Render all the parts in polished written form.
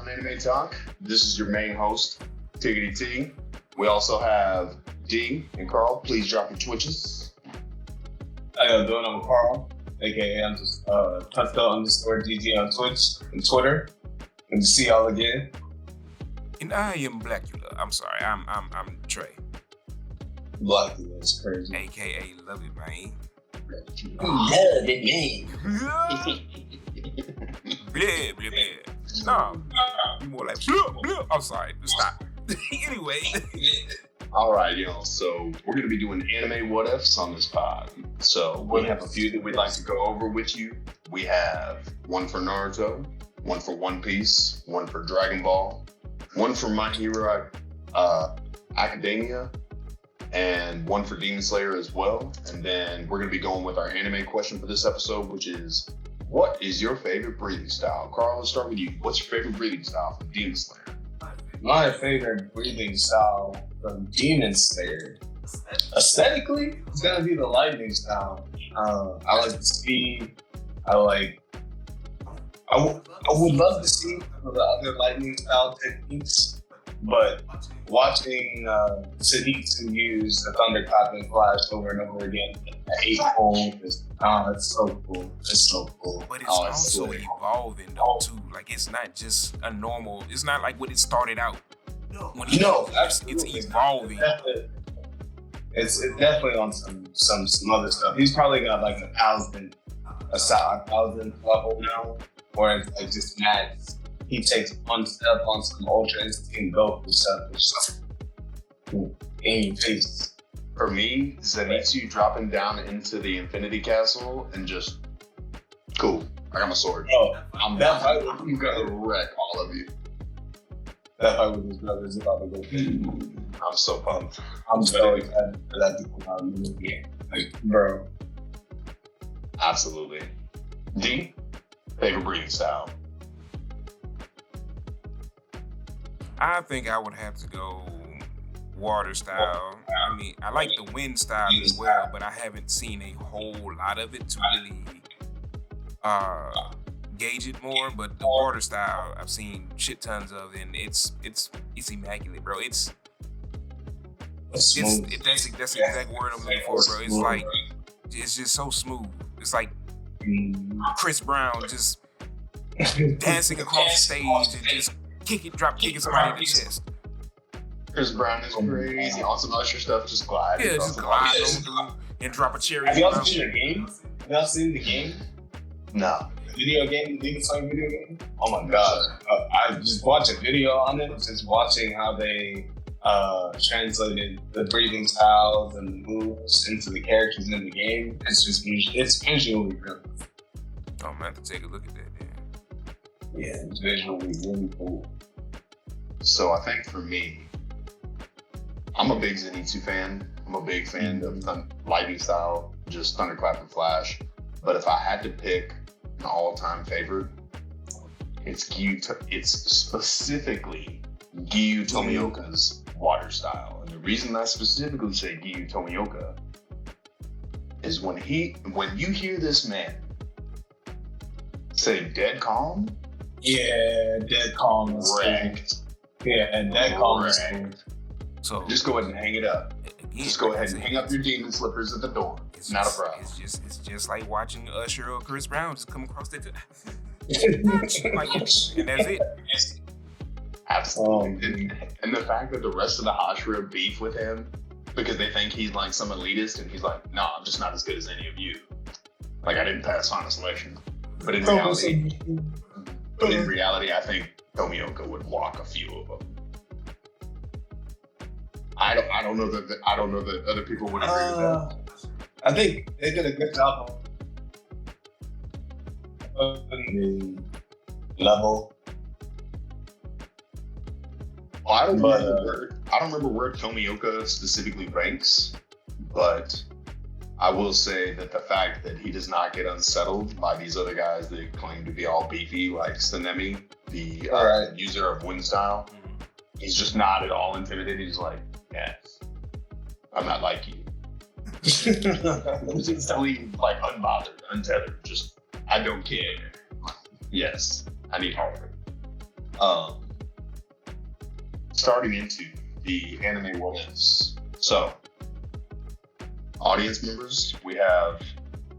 on Anime Talk. This is your main host, Tiggity T. We also have D and Carl. Please drop your Twitches. How y'all doing? I'm Carl, aka I'm just _DG on Twitch and Twitter. Good to see y'all again. And I am Blackula. I'm sorry. I'm Trey. Blackula is crazy. AKA Love It, man. Love it, Blah, blah, blah. No, you more like blah, blah. I'm sorry. Stop. Anyway. All right, y'all. So we're going to be doing anime what ifs on this pod. So we have a few that we'd like to go over with you. We have one for Naruto, one for One Piece, one for Dragon Ball, one for My Hero Academia, and one for Demon Slayer as well. And then we're going to be going with our anime question for this episode, which is, what is your favorite breathing style? Carl, let's start with you. What's your favorite breathing style from Demon Slayer? My favorite breathing style from Demon Slayer, aesthetically, it's gonna be the lightning style. I like the speed. I would love to see some of the other lightning style techniques, but watching Zenitsu use the thunderclap and flash over and over again at 8-fold it's so cool. It's so cool. But it's also evolving though too. Like it's not just a normal. It's not like what it started out. When it's evolving. It's definitely on some other stuff. He's probably got like 1,000 level now, where it's like just max. He takes one step on some Ultra Instinct Goku stuff. It's like in your face. For me, Zenitsu dropping down into the Infinity Castle and just cool. I got my sword. Oh, I'm gonna wreck all of you. That fight with his brother is about to go. I'm so pumped. I'm so excited for that to come out in the movie. Like, bro. Absolutely. D, favorite breathing style? I think I would have to go water style. I mean, I like the wind style as well, but I haven't seen a whole lot of it to really gauge it more. But the water style, I've seen shit tons of, and it's immaculate, bro. That's the exact word I'm looking for, bro. It's like it's just so smooth. It's like Chris Brown just dancing across the stage and just drop kicking somebody in the chest. Chris Brown is crazy. On some Usher stuff, just glide. Yeah, just glide on through and drop a cherry. Have y'all seen the game? Have y'all seen the game? No. Video game? Demon Slayer video game? Oh my god. I just watched a video on it, just watching how they translated the breathing styles and the moves into the characters in the game. It's visually really. Oh, I'm gonna have to take a look at that then. Yeah, it's visually really cool. So I think for me, I'm a big Zenitsu fan. I'm a big fan of lightning style, just thunderclap and flash. But if I had to pick an all-time favorite, it's specifically Giyu Tomioka's water style. And the reason I specifically say Giyu Tomioka is when you hear this man say dead calm. Yeah, dead calm is wrecked. Yeah, and dead calm is cool. So just go ahead and hang it up. Just go ahead and hang up your demon slippers at the door. It's not a problem. It's just like watching Usher or Chris Brown just come across that. And that's it. Absolutely. And the fact that the rest of the Hashira beef with him because they think he's like some elitist, and he's like, no, I'm just not as good as any of you. Like, I didn't pass final selection. But in reality, I think Tomioka would walk a few of them. I don't know that other people would agree with that. I think they did a good job of the level. Well, I don't remember where Tomioka specifically ranks, but I will say that the fact that he does not get unsettled by these other guys that claim to be all beefy, like Sanemi, the user of wind style, he's just not at all intimidated. He's like, yes, I'm not like you. He's totally like unbothered, untethered, just, I don't care. Yes, I need help. Um, starting into the anime what ifs. So, audience members, we have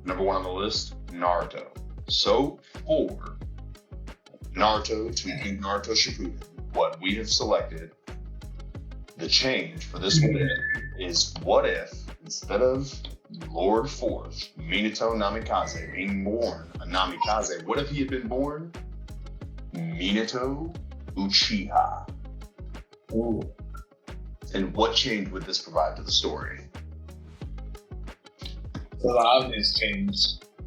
number 1 on the list, Naruto. So for Naruto to King Naruto Shippuden, what we have selected, the change for this one is what if instead of Lord Fourth, Minato Namikaze, being born a Namikaze, what if he had been born Minato Uchiha? Ooh. And what change would this provide to the story? So the obvious change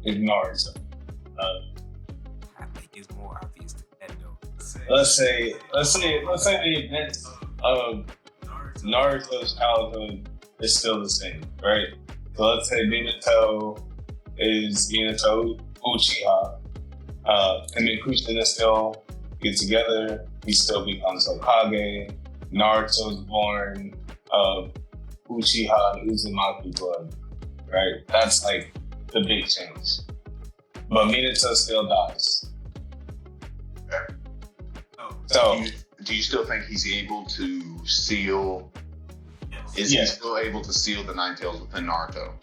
is Naruto. I think it's more obvious than that though. Let's say the events of Naruto's childhood is still the same, right? So let's say Minato is Minato Uchiha. Him and Kushina still get together. He still becomes Hokage. Naruto's born of Uchiha and Uzumaki blood, right? That's like the big change. But Minato still dies. Okay. So Do you still think he's able to seal? Is he still able to seal the Nine Tails within Naruto?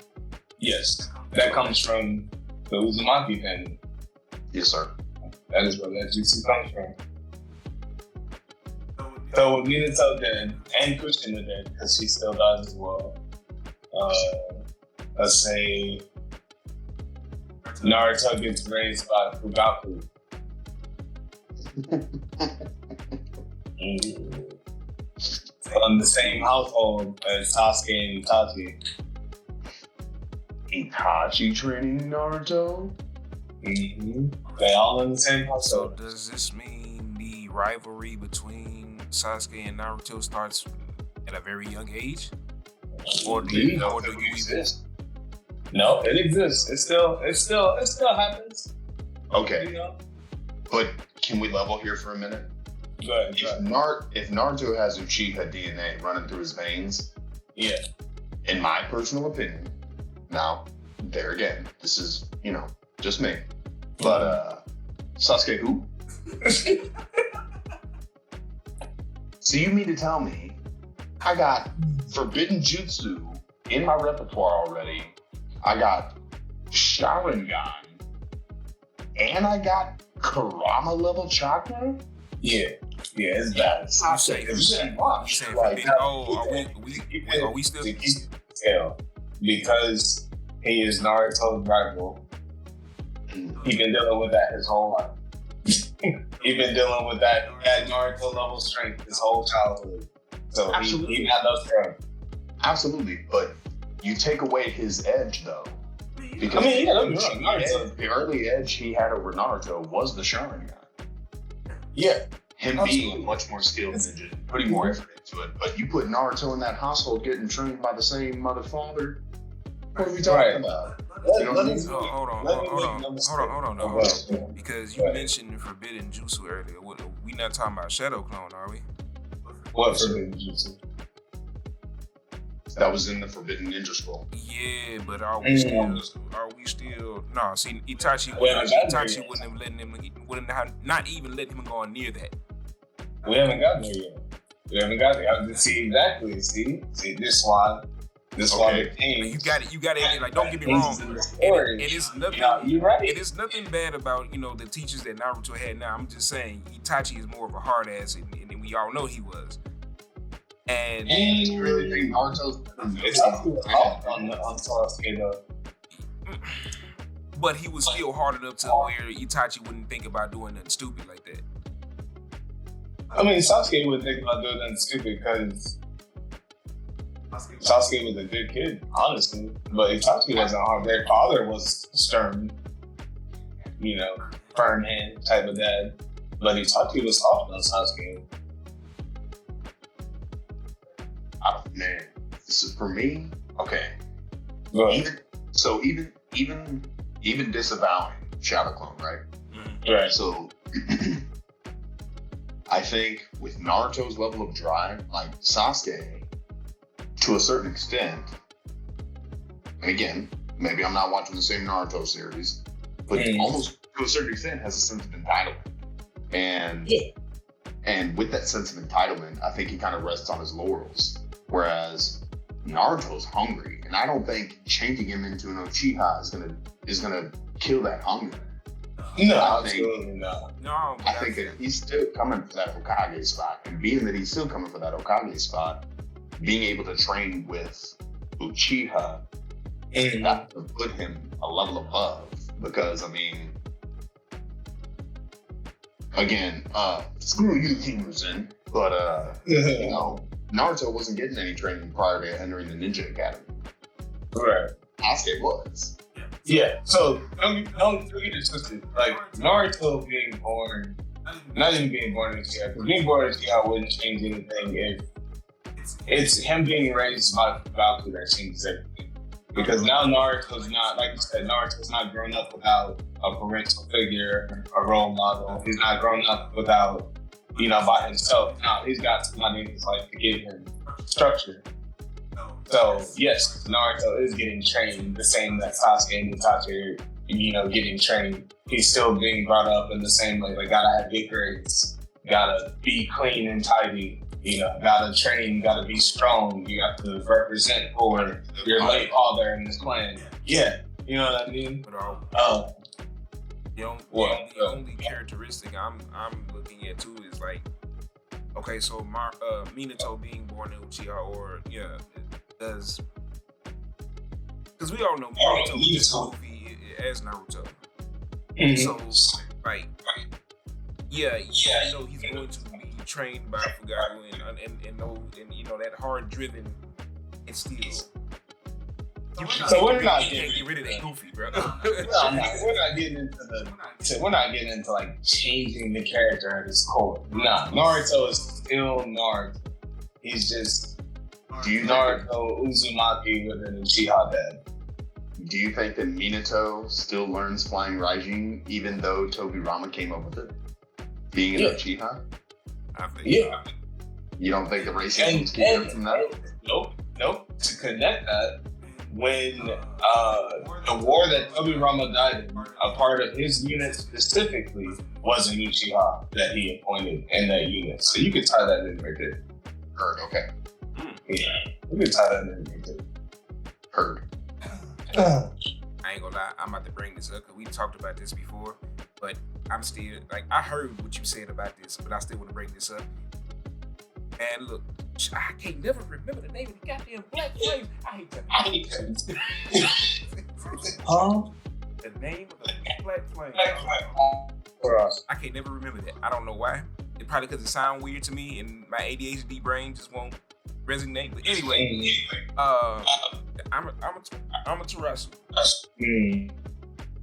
yes, that comes from the Uzumaki family. Yes, sir. That is where that jutsu comes from. So with Minato dead and Kushina dead, because she still dies as well. Let's say Naruto gets raised by Fugaku. From the same household as Sasuke and Itachi. Itachi training Naruto? They all in the same So household. does this mean the rivalry between Sasuke and Naruto starts at a very young age? Or do you exist? No, it exists. It still happens. Okay, You know? but can we level here for a minute? Go ahead. If Naruto has Uchiha DNA running through his veins, Yeah. in my personal opinion, now, there again, this is, just me. But, Sasuke who? So you mean to tell me I got Forbidden Jutsu in my repertoire already, I got Sharingan, and I got Kurama level chakra? Yeah, it's bad. You say forbidden? Are we still? Scale because he is Naruto's rival. He's been dealing with that his whole life. He's been dealing with that Naruto level strength his whole childhood. So he got those strength. Absolutely, but you take away his edge though. Because the early edge he had over Naruto was the Sharingan. Yeah. Him being much more skilled ninja, putting more effort into it. But you put Naruto in that household getting trained by the same mother father. What are we talking about? Hold on. Because you mentioned Forbidden Jutsu earlier. We not talking about Shadow Clone, are we? What Forbidden Jutsu? That was in the Forbidden Ninja Scroll. Yeah, but are we still? No, see, Itachi wouldn't have letting him. Not even letting him go near that. We haven't gotten there yet. We haven't got there. See exactly. See, this why the team. You got it. Like, don't get me wrong. It is nothing. You're right. It is nothing bad about the teachers that Naruto had. Now I'm just saying Itachi is more of a hard ass, and we all know he was. And you really think Naruto's on Sasuke though? But he was still hard enough to where Itachi wouldn't think about doing nothing stupid like that. I mean, Sasuke would think about doing nothing stupid because Sasuke was a good kid, honestly. But Itachi wasn't hard. Their father was stern, firm hand type of dad. But Itachi was soft on Sasuke. Man, this is for me. Okay. Right. Even disavowing Shadow Clone, right? Mm-hmm. Right. So I think with Naruto's level of drive, like Sasuke, to a certain extent, and again, maybe I'm not watching the same Naruto series, but almost to a certain extent has a sense of entitlement. And And with that sense of entitlement, I think he kind of rests on his laurels. Whereas Naruto's hungry, and I don't think changing him into an Uchiha is gonna kill that hunger. No, absolutely not. No, I think that he's still coming for that Hokage spot, and being that he's still coming for that Hokage spot, being able to train with Uchiha, got to put him a level above. Because I mean, again, screw you, Himuzen, but you know, Naruto wasn't getting any training prior to entering the Ninja Academy. Right. Sasuke was. Yeah. So don't get it twisted. Like Naruto being born, not even being born in Uchiha, because being born in Uchiha wouldn't change anything if it's him being raised by Valkyrie that changes everything. Because now Naruto's not, like you said, Naruto's not grown up without a parental figure, a role model. He's not grown up without, by himself. Now he's got somebody in his life to give him structure. So yes, Naruto is getting trained the same that Sasuke and Itachi are, getting trained. He's still being brought up in the same way. Like, gotta have good grades, gotta be clean and tidy. Gotta train, gotta be strong. You have to represent for your late father in this clan. Yeah, you know what I mean. The only characteristic I'm looking at too is like, okay, so Minato being born in Uchiha, or does, because we all know Minato was just goofy as Naruto. So like, he's going to be trained by Fugaku and that hard driven and steel. So we're not getting get rid of that goofy, bro. We're not getting into like changing the character at his core. Nah, Naruto is still Naruto. He's just Naruto Uzumaki with an Uchiha dad. Do you think that Minato still learns Flying Raijin even though Tobirama came up with it? Being an Uchiha? I think You don't think the racing keep him from that? Nope. To connect that, when the war that Tobirama died in, a part of his unit specifically was an Uchiha that he appointed in that unit. So you could tie that in right there. Heard, okay. Yeah, you could tie that in right there. Heard. I ain't gonna lie, I'm about to bring this up because we talked about this before, but I'm still, like, I heard what you said about this, but I still want to bring this up. And look, I can't never remember the name of the goddamn Black Flame. I hate that. Huh? The name of the Black Flame. For us. I can't never remember that. I don't know why. It's probably because it sounds weird to me and my ADHD brain just won't resonate. But anyway, I'm a Tarasu.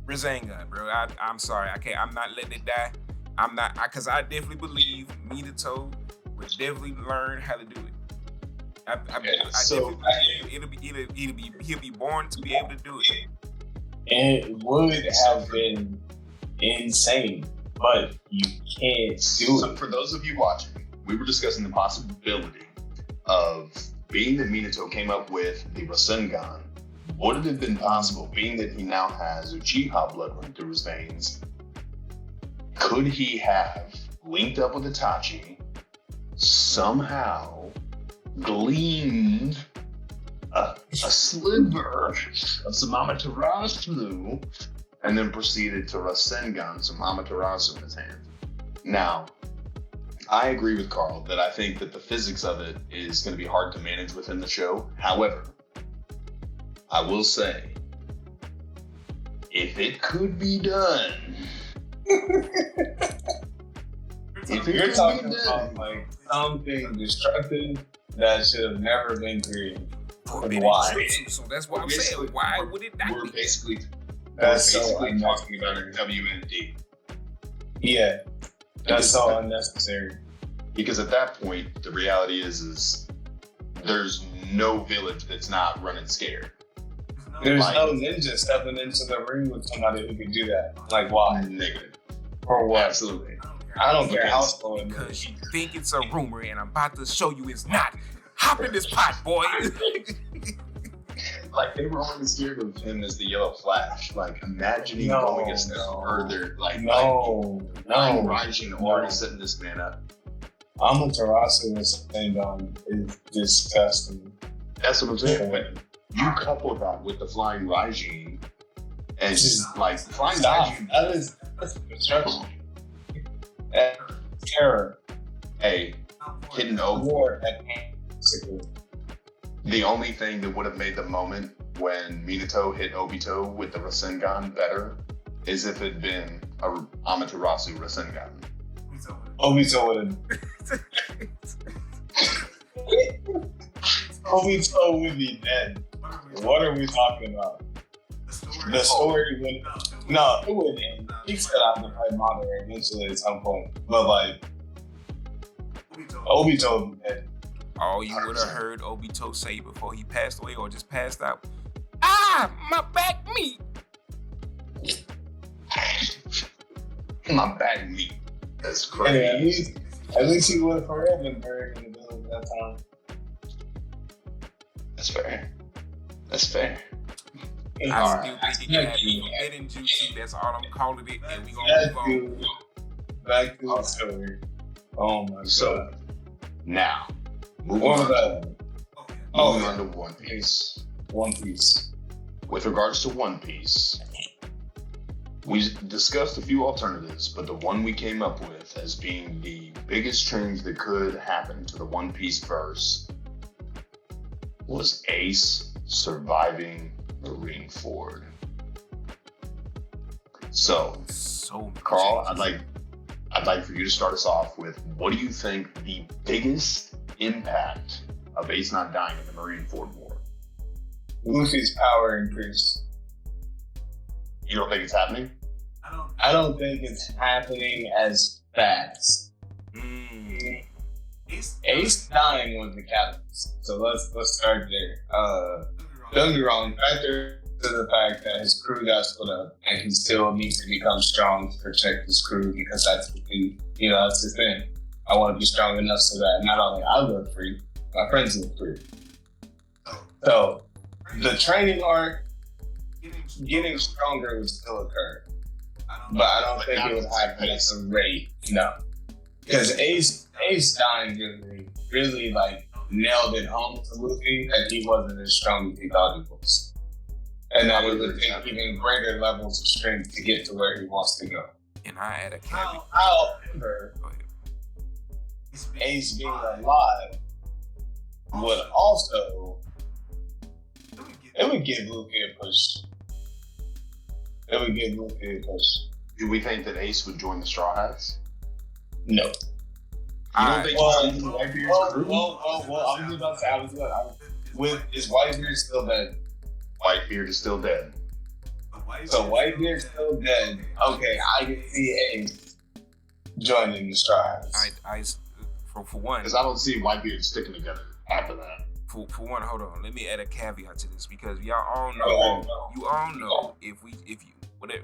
Rasengan, bro. I'm sorry. I'm not letting it die. I'm not, because I definitely believe Minato would definitely learn how to do it. He'll be born to be able to do it. And it would have been insane, but you can't do it. For those of you watching, we were discussing the possibility of, being that Minato came up with the Rasengan, would it have been possible, being that he now has Uchiha blood running through his veins, could he have linked up with Itachi, somehow gleaned a sliver of some Amaterasu, and then proceeded to Rasengan some Amaterasu in his hand? Now, I agree with Carl that I think that the physics of it is going to be hard to manage within the show. However, I will say, if it could be done, You're talking about like something destructive that should have never been created. Why? So that's what I'm saying. Why would it not We're be? basically That's talking about a WMD. Yeah, that's so unnecessary. Because at that point, the reality is there's no village that's not running scared. There's no ninja stepping into the ring with somebody who can do that. Like, why? Negative. For what? Absolutely. I don't care how slow it Because is. you think it's a rumor, and I'm about to show you it's not. Hop in this pot, boy. Like, they were only scared of him as the Yellow Flash. Like, imagining going a step further. Like, No. Raijin already setting this man up. Amaterasu and Rasengan is disgusting. That's what I'm saying. But you couple that with the flying Raijin, and just like flying Raijin. That's destruction. That's terror. Hey, hitting over. War at The only thing that would have made the moment when Minato hit Obito with the Rasengan better is if it had been a Amaterasu Rasengan. Obito would have. Obito would be dead. What are we talking about? The story would. No, it wouldn't end. He said I would play Madara eventually at some point. But like, Obito would be dead. All you would have heard Obito say before he passed away or just passed out. Ah, my back meat. My back meat. That's Hey, crazy. at least he would have forever been buried in the building at that time. That's fair. That's fair. I still think he can have forbidden jutsu. That's all I'm calling it. And we gonna move on. Back to the story. Oh my So, god. now, moving What on, was that? moving on to One Piece. One Piece. With regards to One Piece, we discussed a few alternatives, but the one we came up with as being the biggest change that could happen to the One Piece verse was Ace surviving Marineford. So, So Carl, I'd like for you to start us off with what do you think the biggest impact of Ace not dying in the Marineford War? Luffy's power increased. You don't think it's happening? I don't think it's happening as fast. Ace dying was the catalyst. So let's start there. Don't get me wrong, factor to the fact that his crew got split up and he still needs to become strong to protect his crew because that's what that's his thing. I want to be strong enough so that not only I live free, my friends live free. So the training arc, getting stronger would still occur. But I don't think it would happen at the rate, no. Because Ace dying really like nailed it home to Luffy that he wasn't as strong as he thought he was. And that it would take even greater levels of strength to get to where he wants to go. And I add a caveat. However, Ace being alive would also, it would give Luffy a push. It would give Luffy a push. Do we think that Ace would join the Straw Hats? No. You don't think he's in Whitebeard's crew? Well, I was about to say, is Whitebeard still dead? Whitebeard is still dead. So Whitebeard's still dead. Okay, I can see Ace joining the Straw Hats. For one, Because I don't see Whitebeard sticking together after that. for one, hold on. Let me add a caveat to this because y'all all know. Oh, You all know if you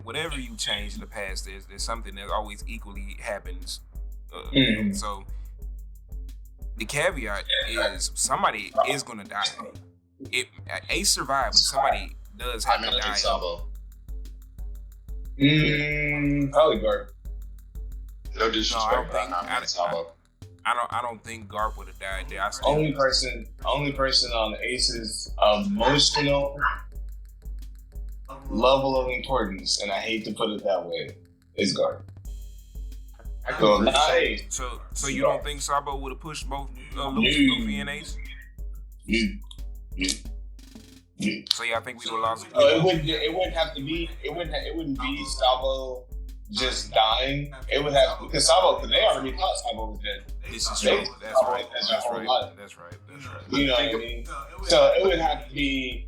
whatever you change in the past, there's something that always equally happens. So the caveat is somebody is gonna die. If Ace survived, but somebody does have to die. Sabo. Probably Garp. No disrespect, but No, I'm not mad at Sabo. I don't think Garp would have died there. Only person on Ace's emotional level of importance, and I hate to put it that way, is Garp. So not Ace. So you don't think Sabo would have pushed both Luffy and Ace? So yeah, I think we would have lost. It wouldn't have to be. It wouldn't be Sabo just dying. It would have because they already thought Sabo was dead. This is true. That's right. That's right. You know what I mean? So it would have to be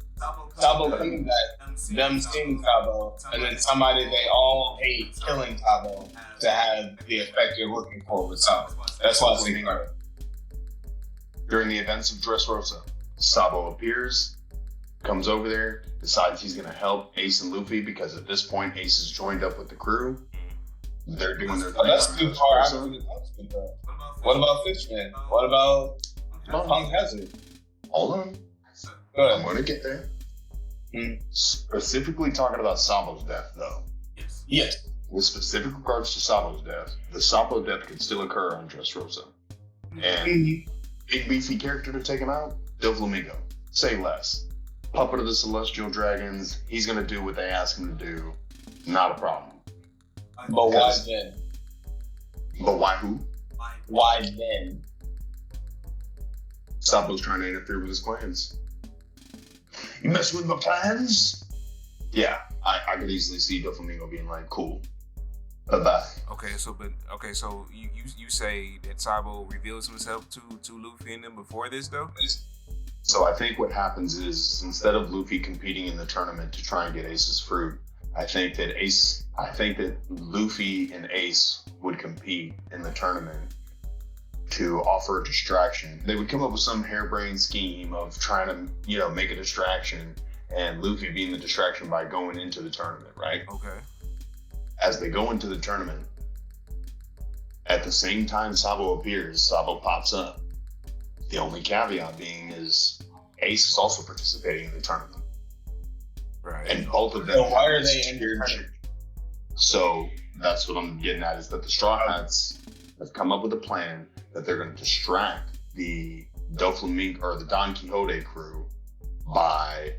Sabo coming back, them seeing Sabo, and then somebody they all hate killing Sabo to have the effect you're looking for with Sabo. That's why I'm thinking. During the events of Dressrosa, Sabo appears, comes over there, decides he's going to help Ace and Luffy because at this point Ace is joined up with the crew. They're doing their thing. That's too far after the What about Fishman? What about Punk Hazard? Hold on. Go I'm ahead. going to get there. Specifically talking about Sabo's death, though. Yes. With specific regards to Sabo's death, the Sabo death could still occur on Dressrosa. And big beefy character to take him out, Doflamingo. Say less. Puppet of the Celestial Dragons, he's gonna do what they ask him to do. Not a problem. But why then? But why who? Why then? Sabo's trying to interfere with his plans. You mess with my plans? Yeah, I could easily see Doflamingo being like, cool. Bye-bye. So you say that Sabo reveals himself to Luffy and them before this though? So I think what happens is instead of Luffy competing in the tournament to try and get Ace's fruit, I think that Luffy and Ace would compete in the tournament to offer a distraction. They would come up with some harebrained scheme of trying to, make a distraction, and Luffy being the distraction by going into the tournament, right? Okay. As they go into the tournament, at the same time Sabo appears, Sabo pops up. The only caveat being is Ace is also participating in the tournament. Right. And both of them. So why are they in the tournament? So that's what I'm getting at, is that the Straw Hats have come up with a plan that they're going to distract the Doflamingo or the Don Quixote crew by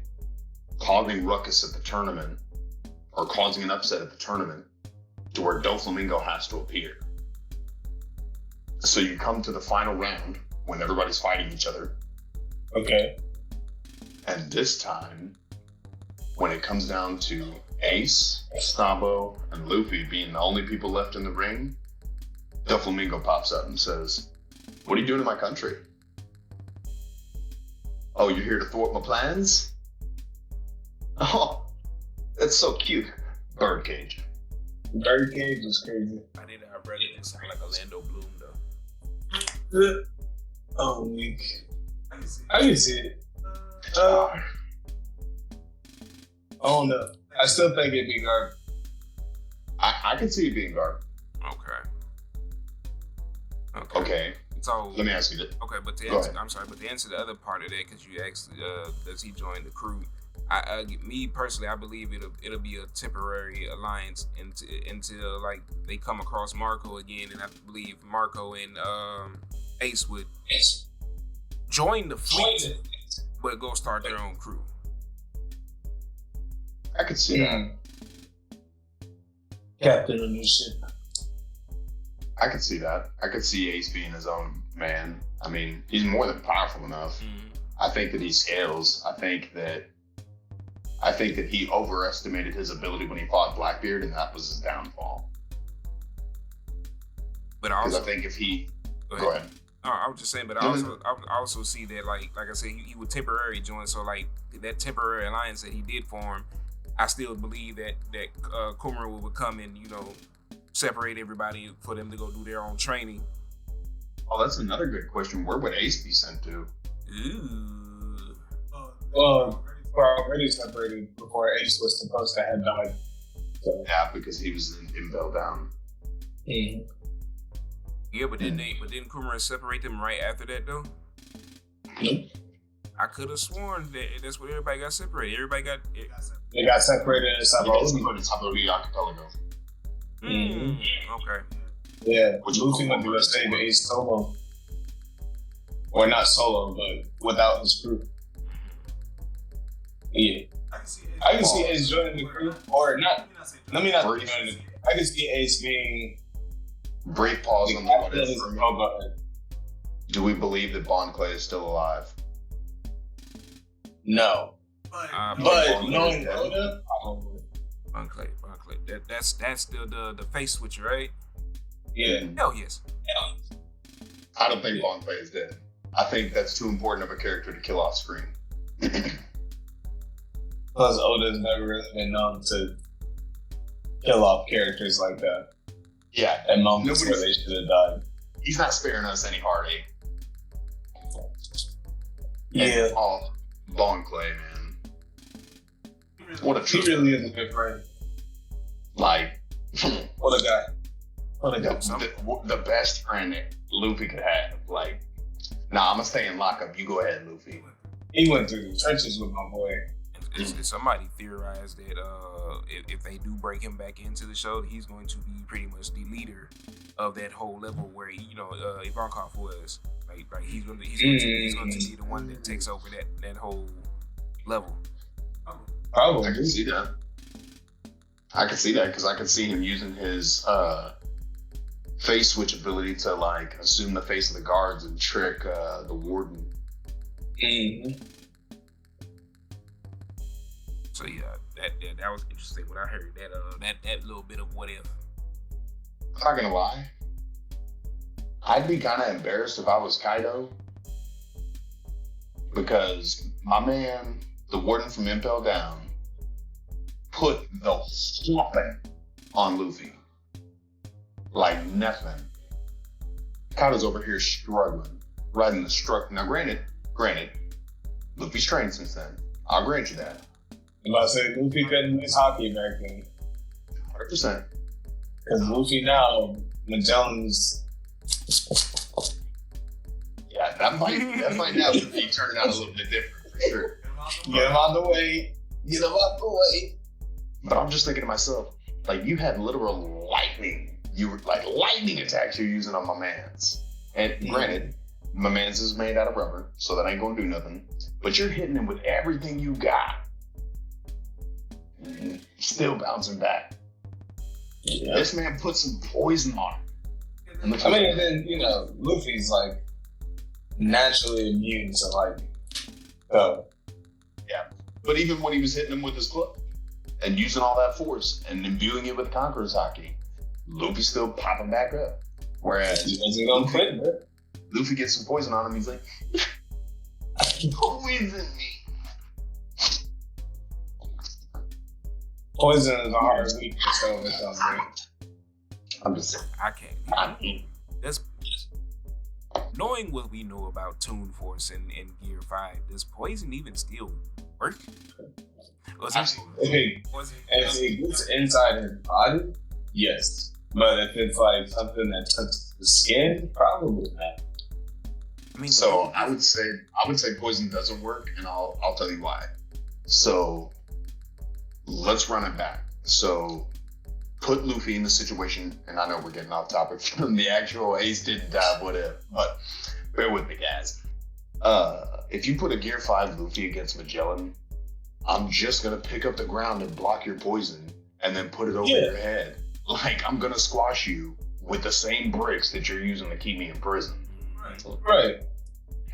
causing ruckus at the tournament or causing an upset at the tournament to where Doflamingo has to appear. So you come to the final round when everybody's fighting each other. Okay. And this time, when it comes down to Ace, Sabo, and Luffy being the only people left in the ring, Doflamingo pops up and says, "What are you doing in my country? Oh, you're here to thwart my plans? Oh, that's so cute. Birdcage." Birdcage is crazy. I read it. It sounded like Orlando Bloom though. Oh, weak. I can see it. I don't know. I still think it'd be Garp. I can see it being Garp. Okay. So let me ask you this. Okay, but to answer the other part of that, because you asked, does he join the crew? Me personally, I believe it'll be a temporary alliance until like they come across Marco again, and I believe Marco and Ace would join the fleet, but go start their own crew. I could see that. Captain of new ship. I could see that. I could see Ace being his own man. I mean, he's more than powerful enough. Mm-hmm. I think that he scales. I think that he overestimated his ability when he fought Blackbeard, and that was his downfall. But also, I think if he go ahead. No, I was just saying, but I also see that like I said, he would temporarily join. So like that temporary alliance that he did form, I still believe that Kumara would come and separate everybody for them to go do their own training. Oh, that's another good question. Where would Ace be sent to? Ooh. Well, we're already separated before Ace was supposed to have died. So. Yeah, because he was in Bell Down. Mm-hmm. Yeah, but didn't Kumara separate them right after that though? Nope. I could have sworn that's where everybody got separated. They got separated in Sabaody Archipelago. Okay. Yeah, Luffy went to go save Ace solo. Or not solo, but without his crew. Yeah. I can see Ace joining the crew, or not. Let me not join the crew. I can see Ace being. Brief pause on the what if. Oh, go ahead. Do we believe that Bon Clay is still alive? No. But knowing Oda, probably. Bon Clay. That's still the face switcher, right? Yeah. Hell yes. I don't think Bon Clay is dead. I think that's too important of a character to kill off screen. Plus, Oda's never really been known to kill off characters like that. Yeah. At moments where they should have died. He's not sparing us any heartache. Yeah. Oh, Bon Clay, man. What a He really is a good friend. Like, what a guy. The best friend Luffy could have. Like, nah, I'm gonna stay in lockup. You go ahead, Luffy. He went through the trenches with my boy. Somebody theorized that if they do break him back into the show, he's going to be pretty much the leader of that whole level where Ivankov was. Like he's gonna be the one that takes over that whole level. Probably. I can see that. Because I can see him using his face switch ability to like assume the face of the guards and trick the warden. Mm-hmm. So yeah, that was interesting when I heard that little bit of what if. I'm not gonna lie. I'd be kind of embarrassed if I was Kaido, because my man, the warden from Impel Down, put the whopping on Luffy. Like nothing. Kaido's over here struggling, riding the struck. Now, granted, Luffy's trained since then. I'll grant you that. I'm about to say Luffy couldn't miss hockey back then. 100%. Because Luffy now, Magellan's. Yeah, that might now be turning out a little bit different for sure. Get him out the way. Get him out the way. But I'm just thinking to myself, like, you had literal lightning. You were like lightning attacks you're using on my man's. And granted, my man's is made out of rubber, so that ain't gonna do nothing. But you're hitting him with everything you got. Still bouncing back. Yeah. This man put some poison on him. I mean, and then, Luffy's like naturally immune to lightning. So. Yeah. But even when he was hitting him with his club and using all that force and imbuing it with Conqueror's Haki, Luffy's still popping back up. Whereas he wasn't gonna quit, man. Luffy gets some poison on him, he's like, poison me. Poison is a hard weakness over something. I'm just saying. I can't. That's knowing what we know about Toon Force and Gear 5. Does poison even still work? If it gets inside his body, yes. But if it's like something that touches the skin, probably not. I mean, so I would say poison doesn't work, and I'll tell you why. So let's run it back. So put Luffy in the situation, and I know we're getting off topic from the actual Ace didn't die, whatever, but bear with me, guys. If you put a Gear 5 Luffy against Magellan, I'm just gonna pick up the ground and block your poison, and then put it over your head. Like, I'm gonna squash you with the same bricks that you're using to keep me in prison. Right.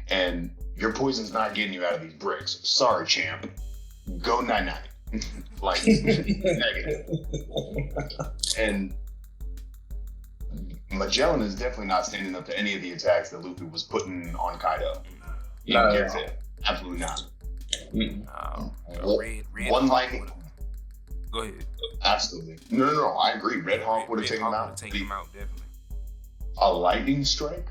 And your poison's not getting you out of these bricks. Sorry, champ. Go night-night. Like, negative. And Magellan is definitely not standing up to any of the attacks that Luffy was putting on Kaido. Absolutely not. Red one lightning. Go ahead. Absolutely. No. I agree. Red Hawk would have taken him out. Take him out, definitely. A lightning strike?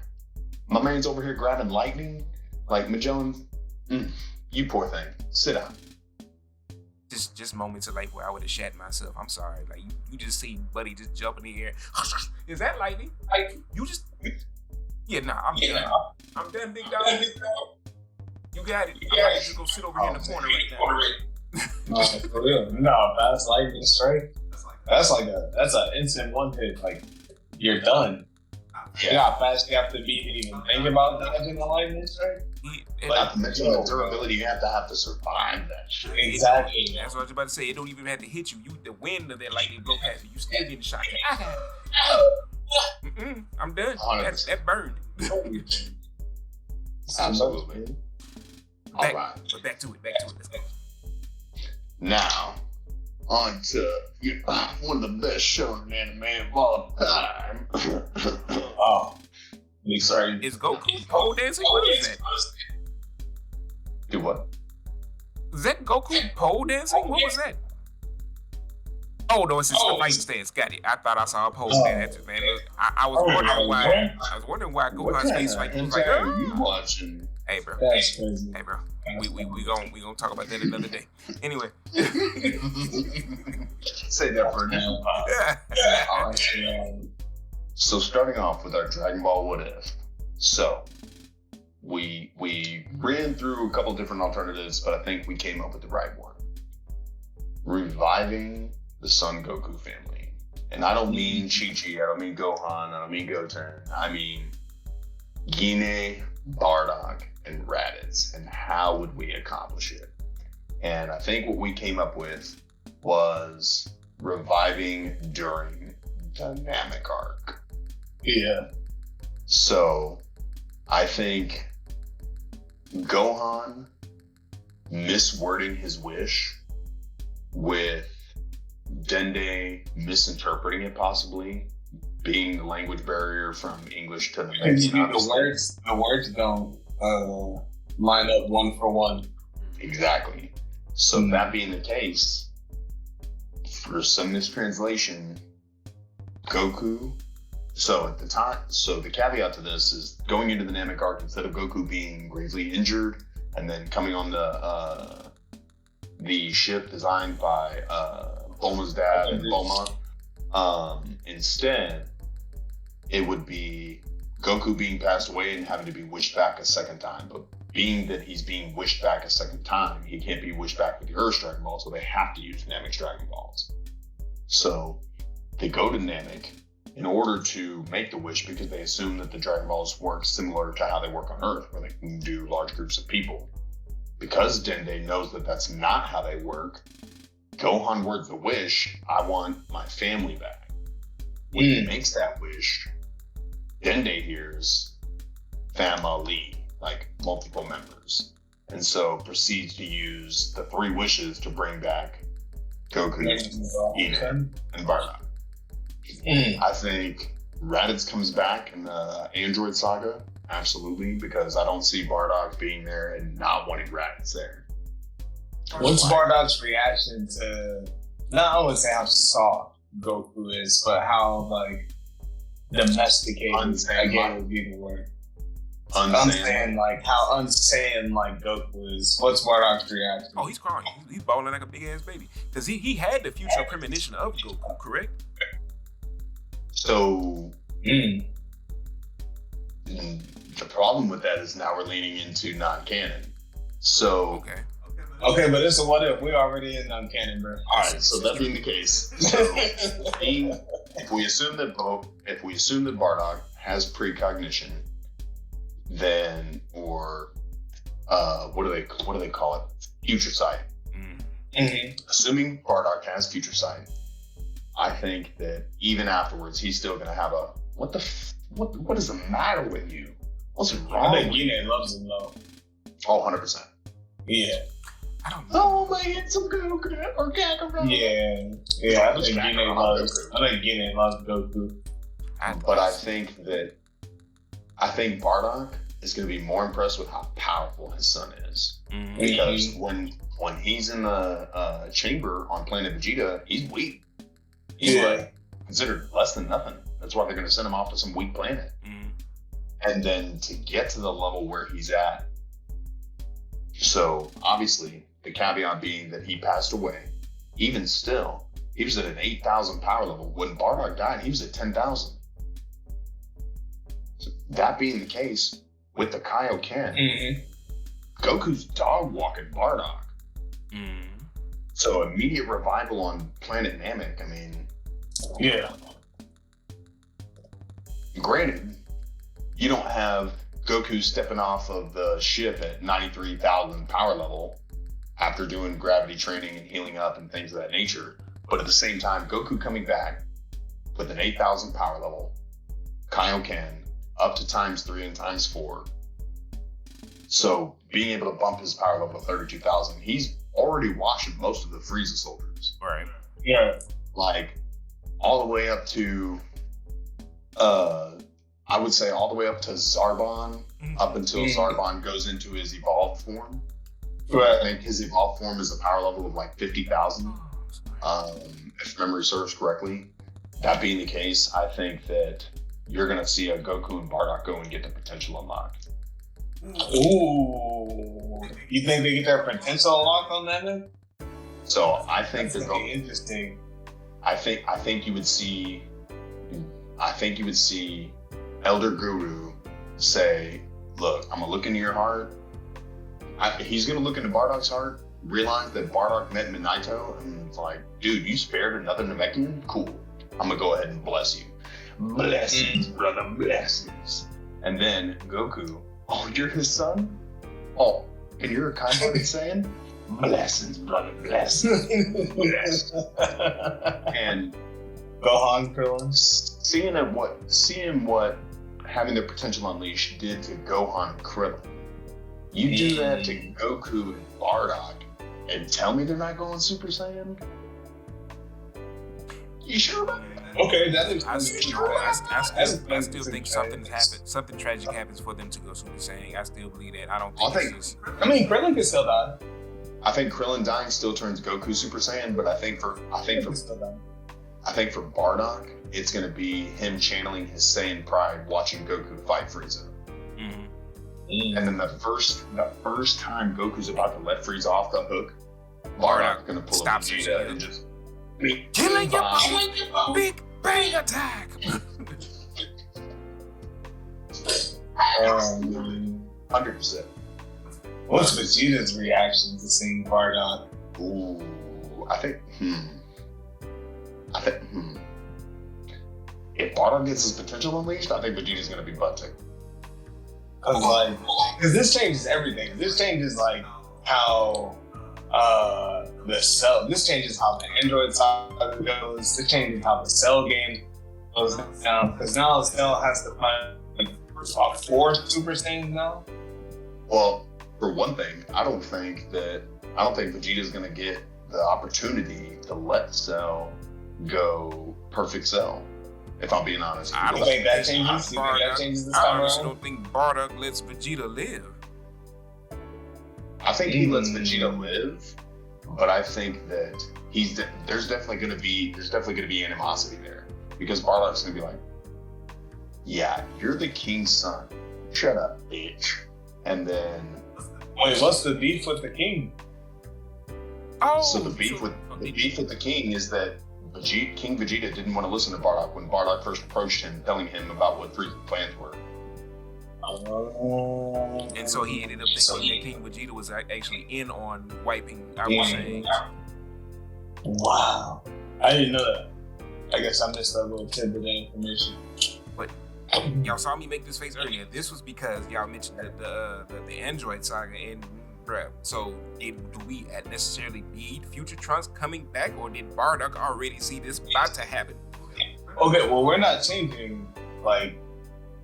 My man's over here grabbing lightning. Like, Magellan, you poor thing. Sit down. Just moments of like where I would have shat myself. I'm sorry. Like you just see Buddy just jump in the air. Is that lightning? Like you just I'm done. I'm done, big dog. You got it. I'm just gonna sit over here in the corner right now. For real. No, that's lightning strike. That's an instant one hit. Like you're done. Yeah. You know how fast you have to be to even think about dodging a lightning strike? Not to mention the durability you have to survive that shit. Exactly. That's what I was about to say. It don't even have to hit you. The wind of that lightning blow past you. You still getting shot. I'm done. That burned. Absolutely. All right. But back to it. Let's go. Now, on to one of the best shonen anime of all time. Oh. Sorry. Is Goku pole dancing? What is that? Do what? Is that Goku pole dancing? What was that? Oh no, it's just a fighting stance. Got it. I thought I saw a pole stance. Man, I was wondering why. I was wondering why Goku's face like he was like, you watching? Hey bro. That's crazy. Hey bro. We gonna talk about that another day. Anyway. Say that for a different time. So starting off with our Dragon Ball What If. So we ran through a couple different alternatives, but I think we came up with the right one. Reviving the Son Goku family. And I don't mean Chi-Chi, I don't mean Gohan, I don't mean Goten. I mean Gine, Bardock, and Raditz. And how would we accomplish it? And I think what we came up with was reviving during Dynamic Arc. Yeah. So I think Gohan miswording his wish with Dende misinterpreting it, possibly being the language barrier from English to the next. The words don't line up one for one. Exactly. So that being the case, for some mistranslation, Goku. So at the time, so the caveat to this is going into the Namek arc, instead of Goku being gravely injured and then coming on the ship designed by Bulma's dad and Bulma, instead it would be Goku being passed away and having to be wished back a second time. But being that he's being wished back a second time, he can't be wished back with the Earth's Dragon Ball, so they have to use Namek's Dragon Balls. So they go to Namek in order to make the wish, because they assume that the Dragon Balls work similar to how they work on Earth, where they can do large groups of people. Because Dende knows that that's not how they work, Gohan words the wish, I want my family back. When he makes that wish, Dende hears family, like multiple members, and so proceeds to use the 3 wishes to bring back Goku, Inen, and Bardock. I think Raditz comes back in the Android Saga, absolutely, because I don't see Bardock being there and not wanting Raditz there. What's Bardock's reaction to, not only say how soft Goku is, but how like domesticated, again, would be the word. Unsane, like how unsane like Goku is. What's Bardock's reaction? Oh, he's crying. He's bawling like a big ass baby because he had the future premonition of Goku, correct? So the problem with that is now we're leaning into non-canon. So okay, but it's a what if. We're already in non-canon, bro. All right, so that being the case, so if we assume that Bardock has precognition, then or what do they call it? Future sight. Assuming Bardock has future sight, I think that even afterwards, he's still going to have a what is the matter with you? What's wrong? I think Gine loves him though. Oh, 100%. Yeah. I don't know. Oh my handsome Goku or Kakarot. Yeah. I think Gine loves Goku. But I think Bardock is going to be more impressed with how powerful his son is, because when he's in the chamber on Planet Vegeta, he's weak. He's like considered less than nothing. That's why they're going to send him off to some weak planet. And then to get to the level where he's at. So obviously the caveat being that he passed away. Even still, he was at an 8,000 power level. When Bardock died, he was at 10,000. So that being the case, with the Kaioken, Goku's dog walking Bardock. So immediate revival on Planet Namek. I mean, granted, you don't have Goku stepping off of the ship at 93,000 power level after doing gravity training and healing up and things of that nature. But at the same time, Goku coming back with an 8,000 power level, Kaioken up to ×3 and ×4. So being able to bump his power level to 32,000, he's already washing most of the Frieza soldiers. Right. Yeah. Like all the way up to, I would say all the way up to Zarbon, up until Zarbon goes into his evolved form. I think his evolved form is a power level of like 50,000, if memory serves correctly. That being the case, I think that you're going to see a Goku and Bardock go and get the potential unlocked. Ooh. You think they get their potential unlocked on that then? So I think that's interesting. I think you would see Elder Guru say, look, I'm gonna look into your heart. He's gonna look into Bardock's heart, realize that Bardock met Minato, and it's like, dude, you spared another Namekian? Cool. I'm gonna go ahead and bless you. Blessings, brother, blessings. And then Goku, oh, you're his son? Oh, and you're a kind-hearted Saiyan? Blessings, brother, blessings. Blessings. And Gohan, Krillin. Seeing what having their potential unleashed did to Gohan and Krillin. You do that to Goku and Bardock, and tell me they're not going Super Saiyan? You sure about that? Okay, that is. I still think something tragic happens for them to go Super Saiyan. I still believe that. I mean, Krillin can still die. I think Krillin dying still turns Goku Super Saiyan, but I think for Bardock, it's gonna be him channeling his Saiyan pride, watching Goku fight Frieza. Mm-hmm. And then the first time Goku's about to let Frieza off the hook, Bardock's gonna pull up Vegeta and just killing your big bang attack. 100%. What's Vegeta's reaction to seeing Bardock? Ooh, I think. If Bardock gets his potential unleashed, I think Vegeta's gonna be butt-tick. Because this changes everything. This changes like how this changes how the Android side goes. This changes how the Cell game goes down. Because now Cell has to find 4 Super Saiyans now. Well, for one thing, I don't think Vegeta's gonna get the opportunity to let Cell go Perfect Cell. If I'm being honest, I don't think that changes. You think that changes this time around? I don't think Bardock lets Vegeta live. I think he lets Vegeta live, but I think that there's definitely gonna be animosity there, because Bardock's gonna be like, yeah, you're the king's son. Shut up, bitch. And then wait, what's the beef with the king? So the beef with the king is that King Vegeta didn't want to listen to Bardock when Bardock first approached him, telling him about what Frieza's plans were. And so he ended up thinking that King Vegeta was actually in on wiping out Saiyans. Wow, I didn't know that. I guess I missed that little tidbit of information. But y'all saw me make this face earlier. This was because y'all mentioned the Android saga and bruh. So do we necessarily need future Trunks coming back, or did Bardock already see this about to happen? Okay, well, we're not changing, like,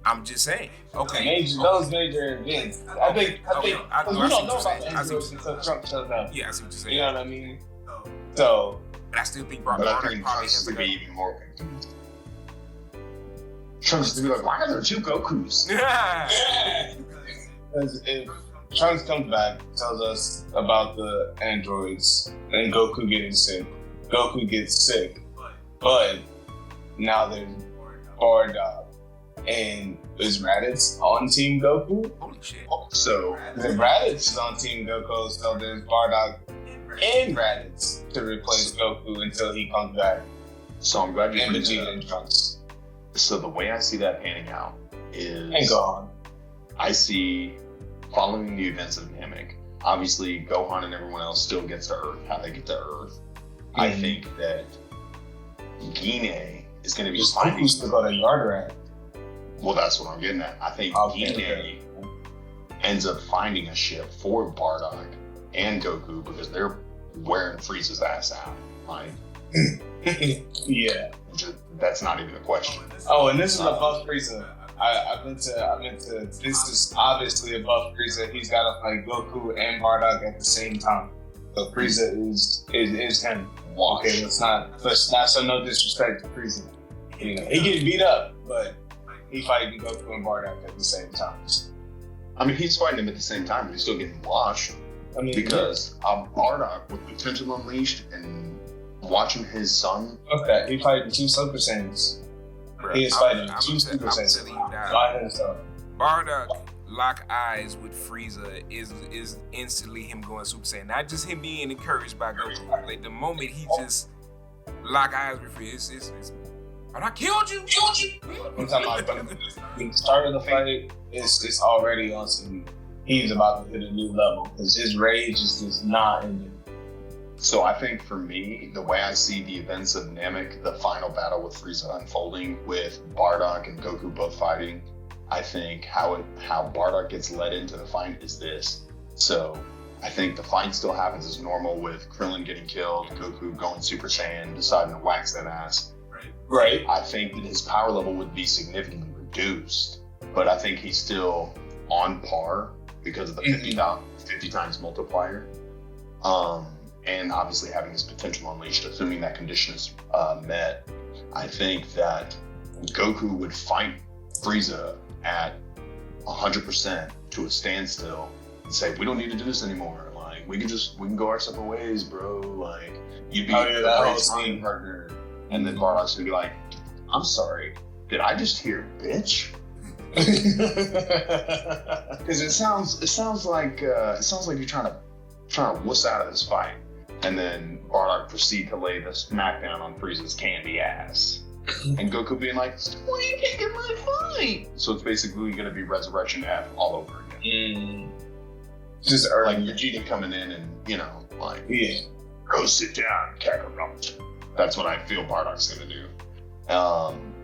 I'm just saying. Okay. Those major events. I think we don't know about the Androids until Trunks shows up. Yeah, I see what you're saying. You know what I mean? So, but I still think Bardock probably has to be even more confused. Trunks to be like, why are there 2 Gokus? Because if Trunks comes back, tells us about the androids, and Goku gets sick, but now there's Bardock, and is Raditz on Team Goku? Holy shit. So if Raditz is on Team Goku, so there's Bardock and Raditz to replace Goku until he comes back. So I'm glad you and Vegeta and Trunks. So the way I see that panning out is, and Gohan. I see, following the events of Namek, obviously Gohan and everyone else still gets to Earth. How they get to Earth, I think that Gine is going to be finding to go to Yardrat. Well, that's what I'm getting at. I think Gine ends up finding a ship for Bardock and Goku because they're wearing Frieza's ass out. Like, yeah, that's not even a question. Oh, and this is above Frieza. I meant to. This is obviously above Frieza. He's got to fight Goku and Bardock at the same time. So Frieza is him. Okay, let's not show no disrespect to Frieza. You know, he getting beat up, but he fighting Goku and Bardock at the same time. I mean, he's fighting him at the same time, but he's still getting washed. I mean, because Bardock with potential unleashed and watching his son. Okay, he fighting 2 Super Saiyans. He is fighting 2 Super Saiyans by himself. Bardock lock eyes with Frieza is instantly him going Super Saiyan. Not just him being encouraged by Goku. Like the moment he just lock eyes with Frieza, it's I killed you. I'm talking about the start of the fight. It's already on some. He's about to hit a new level because his rage is just not ending. So I think for me, the way I see the events of Namek, the final battle with Frieza unfolding, with Bardock and Goku both fighting, I think how Bardock gets led into the fight is this. So I think the fight still happens as normal with Krillin getting killed, Goku going Super Saiyan, deciding to wax that ass. Right. I think that his power level would be significantly reduced, but I think he's still on par because of the 50 times multiplier. And obviously having his potential unleashed, assuming that condition is met. I think that Goku would fight Frieza at 100% to a standstill and say, we don't need to do this anymore. Like, we can go our separate ways, bro. Like, you'd be a great sparring partner. And then Bardock's gonna be like, I'm sorry, did I just hear bitch? Because it sounds like you're trying to wuss out of this fight. And then Bardock proceed to lay the smackdown on Frieza's candy ass. And Goku being like, why are you taking my fight? So it's basically going to be Resurrection F all over again. Just like Vegeta coming in and, go sit down, Kakarot. That's what I feel Bardock's going to do.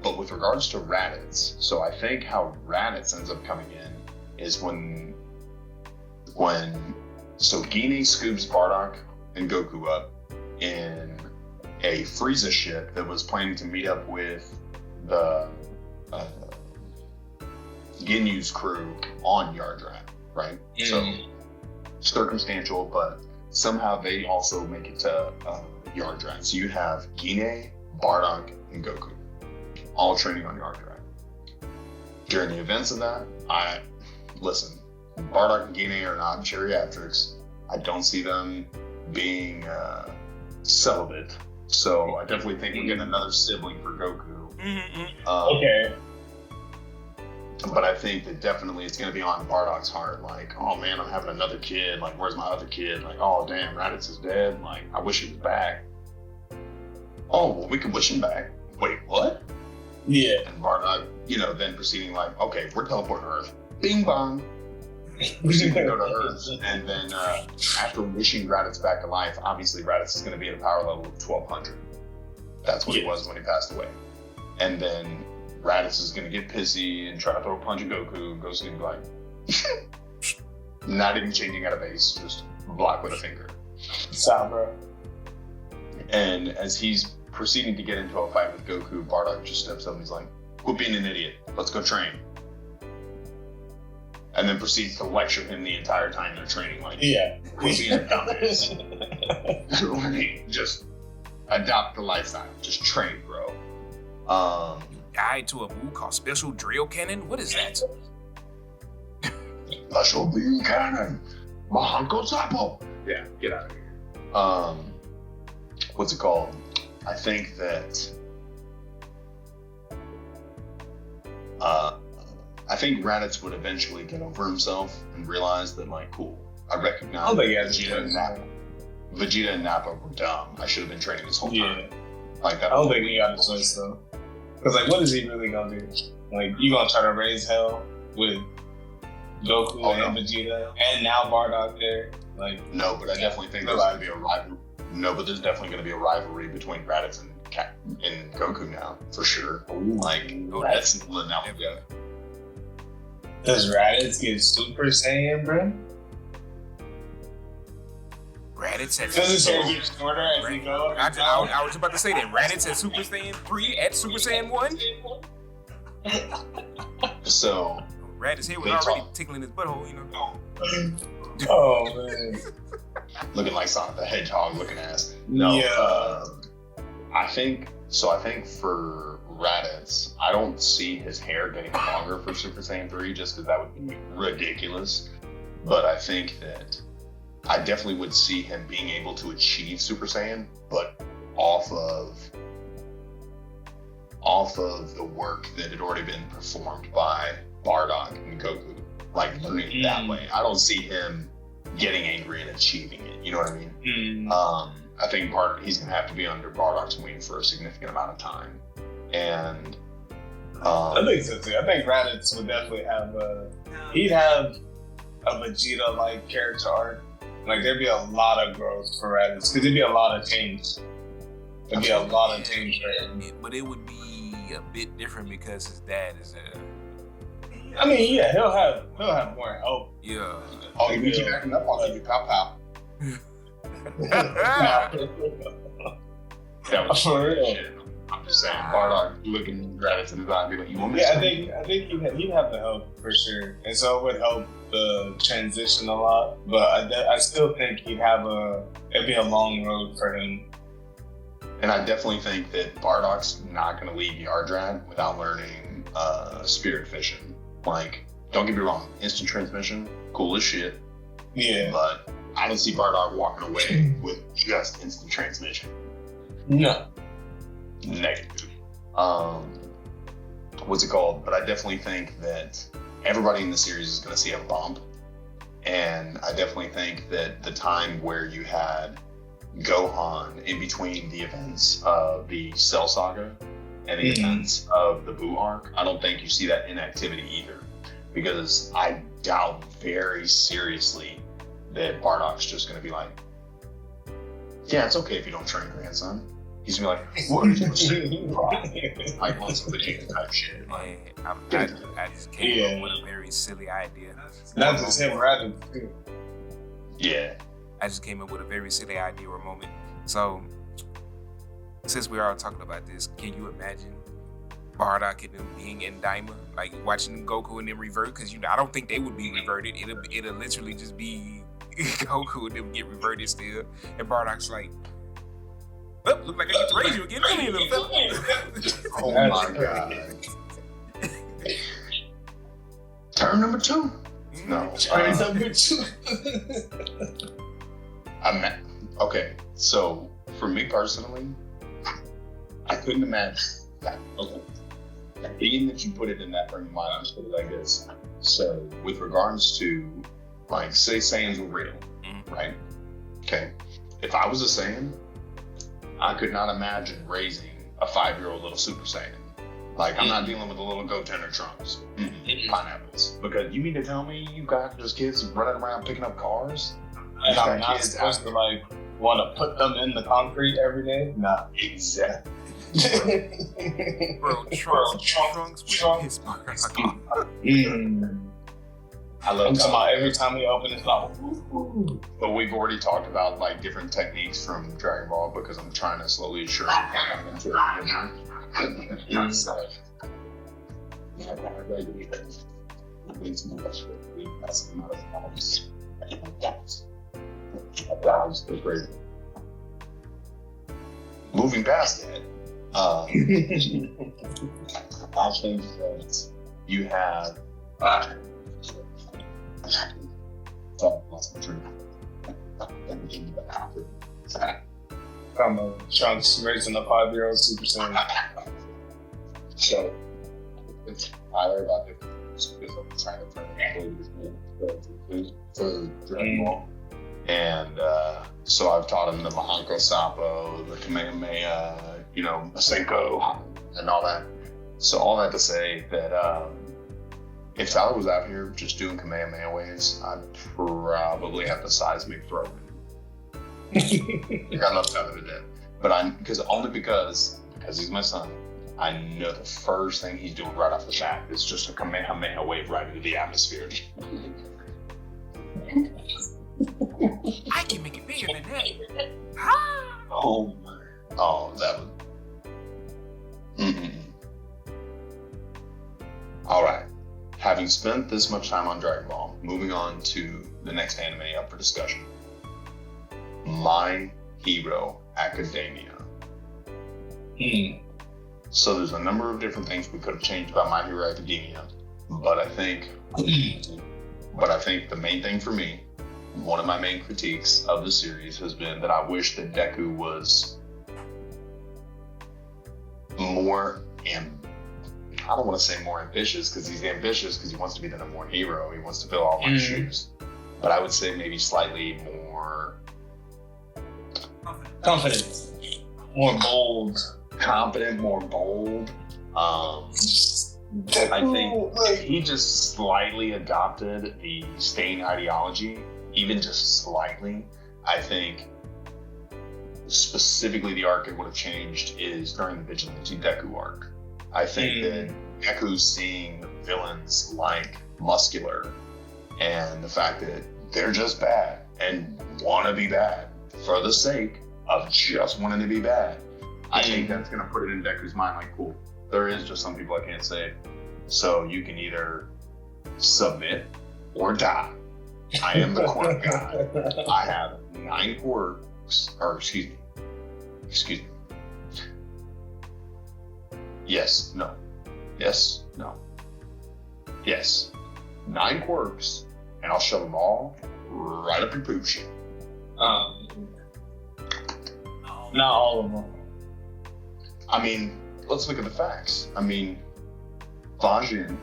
But with regards to Raditz, so I think how Raditz ends up coming in is when Gine scoops Bardock and Goku up in a Frieza ship that was planning to meet up with the Ginyu's crew on Yardrat, right? So circumstantial, but somehow they also make it to Yardrat. So you have Gine, Bardock, and Goku all training on Yardrat. During the events of that, Bardock and Gine are not geriatrics. I don't see them being celibate, so I definitely think we're getting another sibling for Goku. Okay. But I think that definitely it's going to be on Bardock's heart. Like, oh man, I'm having another kid. Like, where's my other kid? Like, oh damn, Raditz is dead. Like, I wish he was back. Oh, well, we can wish him back. Wait, what? Yeah. And Bardock, then proceeding like, okay, we're teleporting to Earth. Bing bong. Proceeding to go to Earth. And then after wishing Raditz back to life, obviously Raditz is going to be at a power level of 1200. That's what he was when he passed away. And then Raditz is going to get pissy and try to throw a punch at Goku. And Goku's going to be like, not even changing out of base, just block with a finger. Stop, bro. And as he's proceeding to get into a fight with Goku, Bardock just steps up and he's like, quit being an idiot. Let's go train. And then proceeds to lecture him the entire time they're training. Like, quit being a dumbass. Just adopt the lifestyle. Just train, bro. Guide to a move called Special Drill Cannon? What is that? Special Beam Cannon. Mahanko Sapo. Yeah, get out of here. What's it called? I think that Raditz would eventually get over himself and realize that, like, cool, I recognize Vegeta and Nappa were dumb. I should have been training this whole time. Like that. I don't think he got a choice though. Because like, what is he really gonna do? Like, you gonna try to raise hell with Goku and Vegeta and now Bardock there? Like, no, but I definitely think there's gonna be a rivalry. No, but there's definitely going to be a rivalry between Raditz and Goku now, for sure. Like, Raditz and Lin now. Yeah. Does Raditz get Super Saiyan, bro? Raditz has Does his hair get shorter as he goes? I was about to say that Raditz has Super Saiyan 3 at Super Saiyan 1. So Raditz here was already tickling his butthole, Oh man. Looking like Sonic the Hedgehog looking ass. No. Yeah. I think for Raditz, I don't see his hair getting longer for Super Saiyan 3 just because that would be ridiculous. But I think that I definitely would see him being able to achieve Super Saiyan, but off of the work that had already been performed by Bardock and Goku. Like, learning it that way. I don't see him getting angry and achieving it. You know what I mean? I think he's going to have to be under Bardock's wing for a significant amount of time. And I think so too. I think Raditz would definitely have he'd have a Vegeta-like character arc Like there'd be a lot of growth for Raditz because there'd be a lot of change. There'd be a lot of change for him. But it would be a bit different because his dad is there. I mean, yeah, he'll have more help. Yeah. Oh, you keep backing up, I'll give you pow pow. That was For real. shit. I'm just saying, Bardock looking Raditz in his eye, be like, you want me to Yeah, say? I think he'd have the help for sure, and so it would help the transition a lot. But I still think it'd be a long road for him. And I definitely think that Bardock's not going to leave Yardrat without learning Spirit Fishing. Like, don't get me wrong, instant transmission, cool as shit. Yeah. But I don't see Bardock walking away with just instant transmission. No. Negative. What's it called? But I definitely think that everybody in the series is going to see a bump. And I definitely think that the time where you had Gohan in between the events of the Cell Saga and the events of the Buu arc, I don't think you see that inactivity either. Because I doubt very seriously that Bardock's just going to be like, yeah, it's okay if you don't train grandson. He's going to be like, what are you saying? Like on some Vegeta type shit. Like, I just came up with a very silly idea. Not just him, rather. Yeah. I just came up with a very silly idea or moment. So, since we're all talking about this, can you imagine Bardock and them being in Daima? Like, watching Goku and them revert? Because, I don't think they would be reverted. It'll literally just be Goku and them get reverted still. And Bardock's like, oh, look like I get to raise you again. Oh my god. Turn number 2. No. Turn number 2. Okay, so for me personally, I couldn't imagine that. Okay. Being that you put it in that frame of mind, I'll just put it like this. So, with regards to, like, say Saiyans were real, right? Okay. If I was a Saiyan, I could not imagine raising a 5-year-old little Super Saiyan. Like, I'm not dealing with a little Goten or Trunks. Pineapples. Because you mean to tell me you got those kids running around picking up cars? And I'm not supposed to, like, want to put them in the concrete every day? Nah. Exactly. Bro, Trunks with his I love I'm talking about every time we open his mouth. But we've already talked about like different techniques from Dragon Ball because I'm trying to slowly assure I'm into it. Moving past that, I think that you have lost my train From Trunks raising a 5-year-old Super Saiyan. So, it's Tyler about this because I'm trying to turn it for Dragon Ball. And so I've taught him the Mahanko Sapo, the Kamehameha, Masenko, and all that. So all that to say that if Tyler was out here just doing Kamehameha ways, I'd probably have to seismic throw him. I love Tyler to death. But because he's my son, I know the first thing he's doing right off the bat is just a Kamehameha wave right into the atmosphere. I can make it bigger than that. Oh my. Oh, that was. All right. Having spent this much time on Dragon Ball, moving on to the next anime up for discussion. My Hero Academia. So there's a number of different things we could have changed about My Hero Academia, but I think the main thing for me, one of my main critiques of the series has been that I wish that Deku was more I don't want to say more ambitious because he's ambitious because he wants to be the number one hero. He wants to fill all my shoes. But I would say maybe slightly more confident, more bold, confident, more bold. I think he just slightly adopted the Stain ideology even just slightly, I think specifically the arc it would have changed is during the Vigilante Deku arc. I think that Deku's seeing villains like Muscular and the fact that they're just bad and want to be bad for the sake of just wanting to be bad. I think that's going to put it in Deku's mind like, cool, there is just some people I can't save. So you can either submit or die. I am the quirk god. I have 9 quirks, or excuse me. Yes, no. Yes, no. Yes. 9 quirks, and I'll shove them all right up your poop shit. Not all of them. I mean, let's look at the facts. I mean, Fajin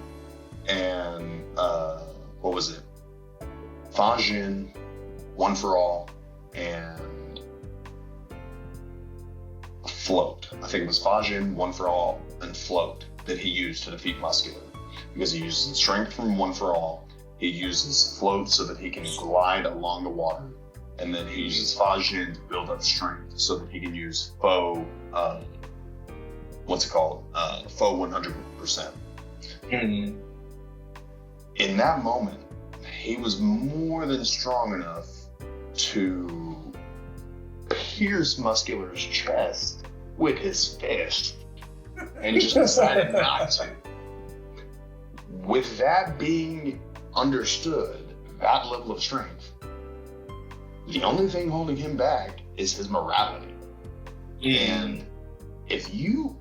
and, what was it? Fajin, One for All, and Float. I think it was Fajin, One for All, and Float that he used to defeat Muscular. Because he uses strength from One for All, he uses Float so that he can glide along the water, and then he uses Fajin to build up strength so that he can use Foe, Foe 100%. In that moment, he was more than strong enough to pierce Muscular's chest with his fist, and he just decided not to. With that being understood, that level of strength, the only thing holding him back is his morality. And if you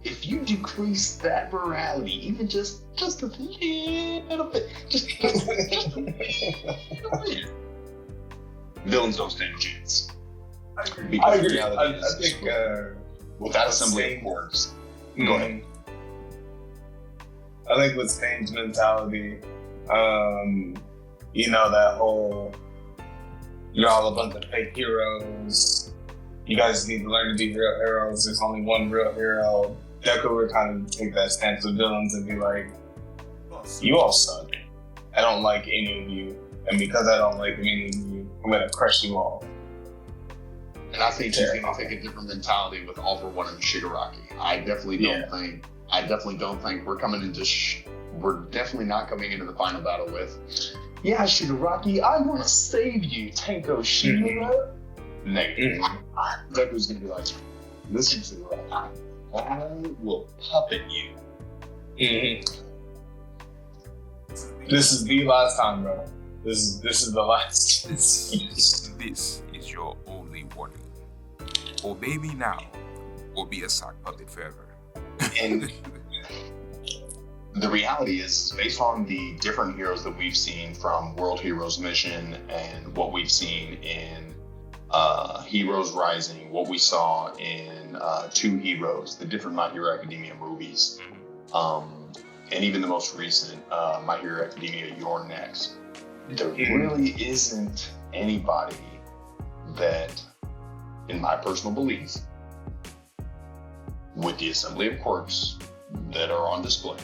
decrease that morality, even just a little bit, just a little bit, villains don't stand a chance. I agree. I think with that assembly of quirks. Go ahead. I think with Spain's mentality, that whole, you're all a bunch of fake heroes. You guys need to learn to be real heroes. There's only one real hero. Deku would kind of take that stance with villains and be like, you all suck. I don't like any of you. And because I don't like any of you, I'm going to crush you all. And I think he's going to take a different mentality with All For One and Shigaraki. I definitely don't think we're coming into. We're definitely not coming into the final battle with, yeah, Shigaraki, I want to save you, Tenko Shigura. Negative. Deku's going to be like, listen, Shigaraki, I will puppet you. This is the last time, bro. This is the last. This is your only warning. Obey me now, or be a sock puppet forever. And the reality is, based on the different heroes that we've seen from World Heroes Mission and what we've seen in Heroes Rising, what we saw in Two Heroes, the different My Hero Academia movies, and even the most recent My Hero Academia You're Next, there really isn't anybody that, in my personal belief, with the assembly of quirks that are on display,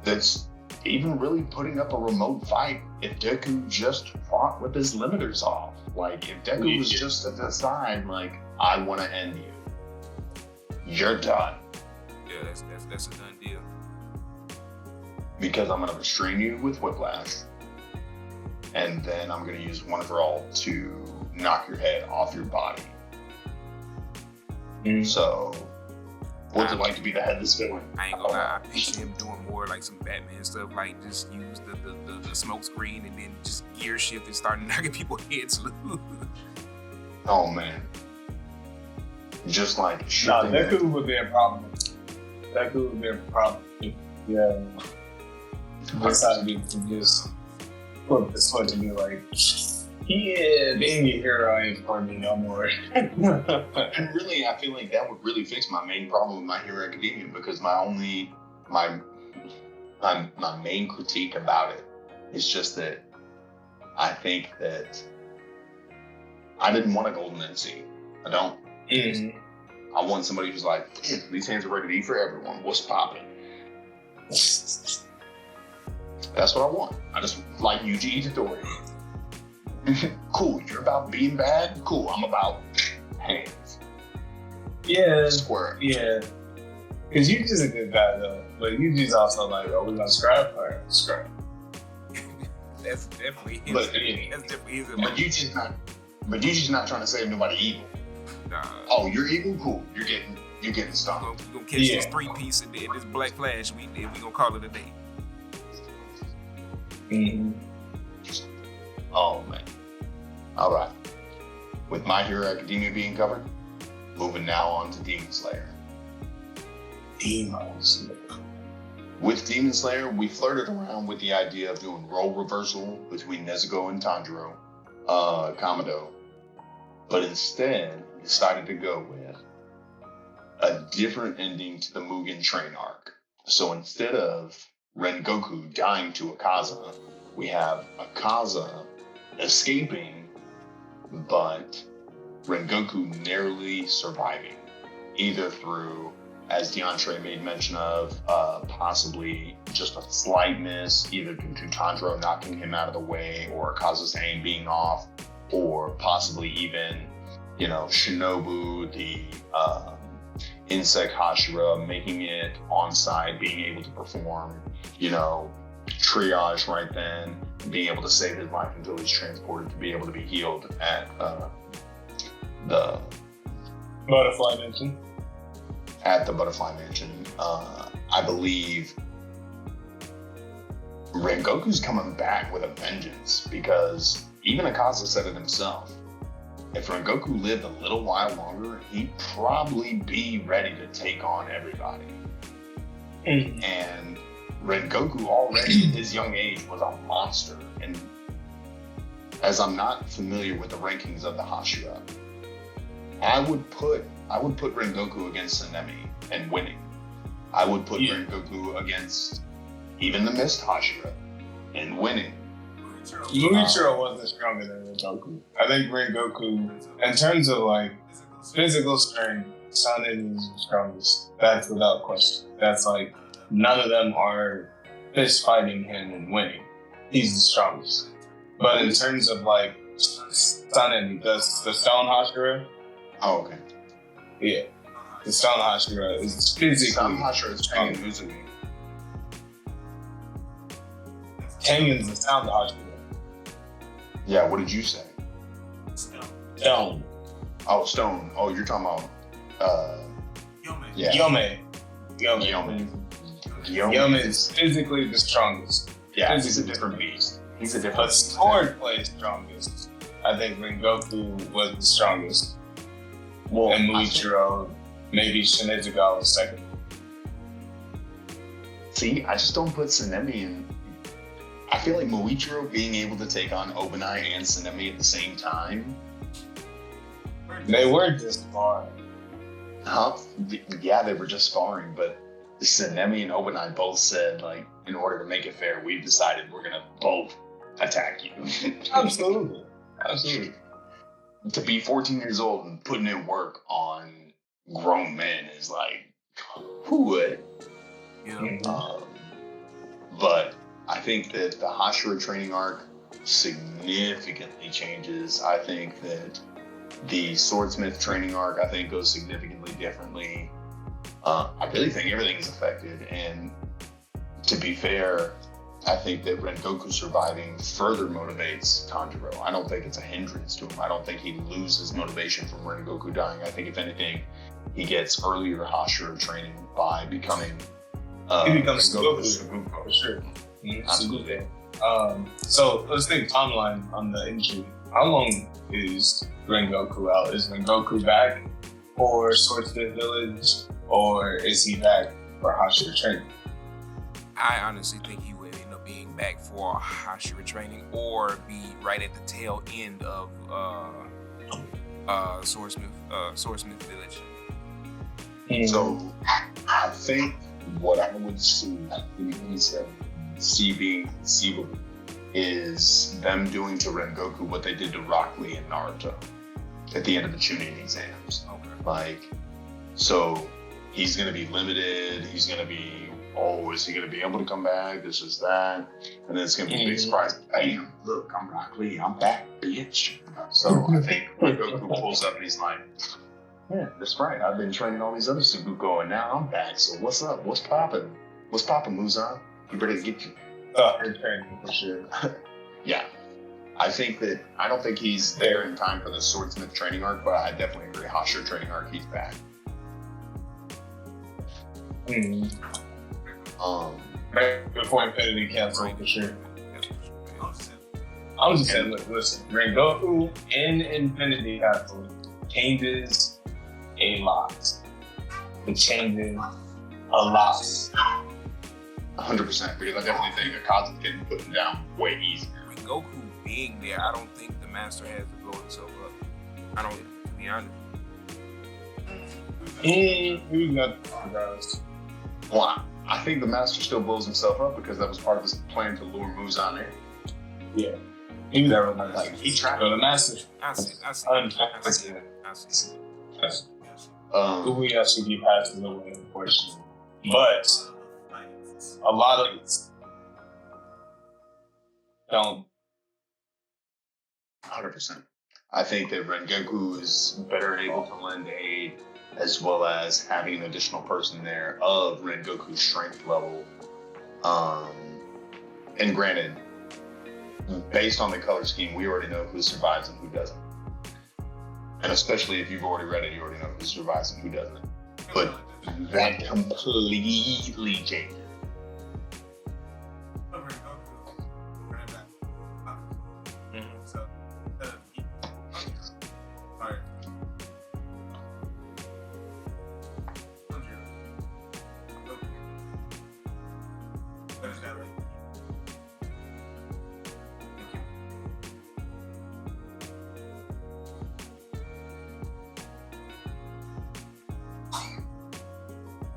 that's even really putting up a remote fight if Deku just fought with his limiters off. Like, if Deku was just to decide, like, I want to end you, you're done. Yeah, that's a done deal. Because I'm going to restrain you with Whiplash, and then I'm going to use One For All to knock your head off your body. So, what's it like to be the headless villain? I ain't gonna lie, I picture him doing more like some Batman stuff, like just use the smoke screen and then just gear shift and start knocking people's heads loose. Oh man. Just like Deku would be a problem. Deku would be a problem. Yeah. Decided to just flip the switch and be like, yeah, being a hero ain't for me no more. And really, I feel like that would really fix my main problem with My Hero Academia, because my main critique about it is just that I think that I didn't want a golden NC. I don't. I want somebody who's like, these hands are ready to eat for everyone. What's popping? That's what I want. I just like Yuji Itadori. Cool, you're about being bad? Cool, I'm about hands. Yeah. Square. Yeah. Because Yuji's a good guy, though. But Yuji's also like, oh, we're going to scrap? All right, scrap. That's definitely his. But, That's definitely his. But Yuji's not trying to save nobody evil. Nah. Oh, you're evil? Cool. You're getting stung. We're gonna catch this 3-piece and this Black Flash. We gonna call it a day. Mm-hmm. Oh man. Alright. With My Hero Academia being covered, moving now on to Demon Slayer. Demon Slayer. With Demon Slayer, we flirted around with the idea of doing role reversal between Nezuko and Tanjiro, Kamado, but instead decided to go with a different ending to the Mugen train arc. So instead of Rengoku dying to Akaza, we have Akaza escaping, but Rengoku narrowly surviving, either through, as DeAndre made mention of, possibly just a slight miss, either due to Tanjiro knocking him out of the way, or Akaza's aim being off, or possibly even, Shinobu, the insect Hashira, making it on side, being able to perform, triage right then, being able to save his life until he's transported to be able to be healed at the Butterfly Mansion. At the Butterfly Mansion. I believe Rengoku's coming back with a vengeance, because even Akaza said it himself. If Rengoku lived a little while longer, he'd probably be ready to take on everybody. Mm-hmm. And Rengoku already at his young age was a monster. And as I'm not familiar with the rankings of the Hashira, I would put Rengoku against Sanemi and winning. I would put Rengoku against even the missed Hashira and winning. Muichiro wasn't stronger than Rengoku. I think Rengoku, in terms of like physical strength, Sanemi is the strongest. That's without question. That's like, none of them are fist fighting him and winning. He's the strongest. But in terms of like Sanemi, the Stone Hashira. Oh, okay. Yeah. The Stone Hashira is physically. Stone Hashira is training Uzumi. Tengen's the Sound Hashira. Yeah, what did you say? Stone. Oh, Stone. Oh, you're talking about Yome. Yome is physically the strongest. Yeah, he's a different beast. He's a different But swordplay strongest. I think Rengoku was the strongest. Well, And Muichiro, maybe Shinizuka was second. See, I just don't put Sanemi in. I feel like Muichiro being able to take on Obanai and Sanemi at the same time. They were just far. Huh? Yeah, they were just sparring, but Sanemi and Obanai both said, like, in order to make it fair, we've decided we're gonna both attack you. Absolutely. Absolutely. To be 14 years old and putting in work on grown men is like, who would? Yeah. But I think that the Hashira training arc significantly changes. I think that the Swordsmith training arc, goes significantly differently. I really think everything is affected. And to be fair, I think that Rengoku surviving further motivates Tanjiro. I don't think it's a hindrance to him. I don't think he loses motivation from Rengoku dying. I think, if anything, he gets earlier Hashira training by becoming He becomes Rengoku Suguko, for sure. Absolutely. So let's think timeline on the injury. How long is Rengoku out? Is Rengoku back for Swordsmith Village, or is he back for Hashira training? I honestly think he would end up being back for Hashira training, or be right at the tail end of Swordsmith Village. So I think what I would see being conceivable is them doing to Rengoku what they did to Rock Lee and Naruto at the end of the Chunin exams. Okay. Like, so he's going to be limited. He's going to be oh, is he going to be able to come back? This is that. And then it's going to be a big surprise. Bam, look, I'm Rock Lee. I'm back, bitch. So I think Goku pulls up and he's like, yeah, that's right. I've been training all these other Subuko and now I'm back. So what's up? What's popping? What's popping, Muzan? You better get you. Training for sure. Yeah. I don't think he's there in time for the Swordsmith training arc, but I definitely agree. Hashira training arc, he's back. Before Infinity Council, for sure. I was just saying, listen, Rengoku in Infinity Castle changes a lot. It changes a lot. 100%, because I definitely think Akazu's getting put down way easier. Goku being there, I don't think the master has to blow himself up. I don't, to be honest. Who's not surprised? Well, I think the master still blows himself up because that was part of his plan to lure Muzan in. Yeah. He never like he tried. So the master. I see. We actually get past the way, unfortunately. But a lot of it don't. 100%. I think that Rengoku is better able to lend aid, as well as having an additional person there of Rengoku's strength level. And granted, based on the color scheme, we already know who survives and who doesn't. And especially if you've already read it, you already know who survives and who doesn't. But that completely changes.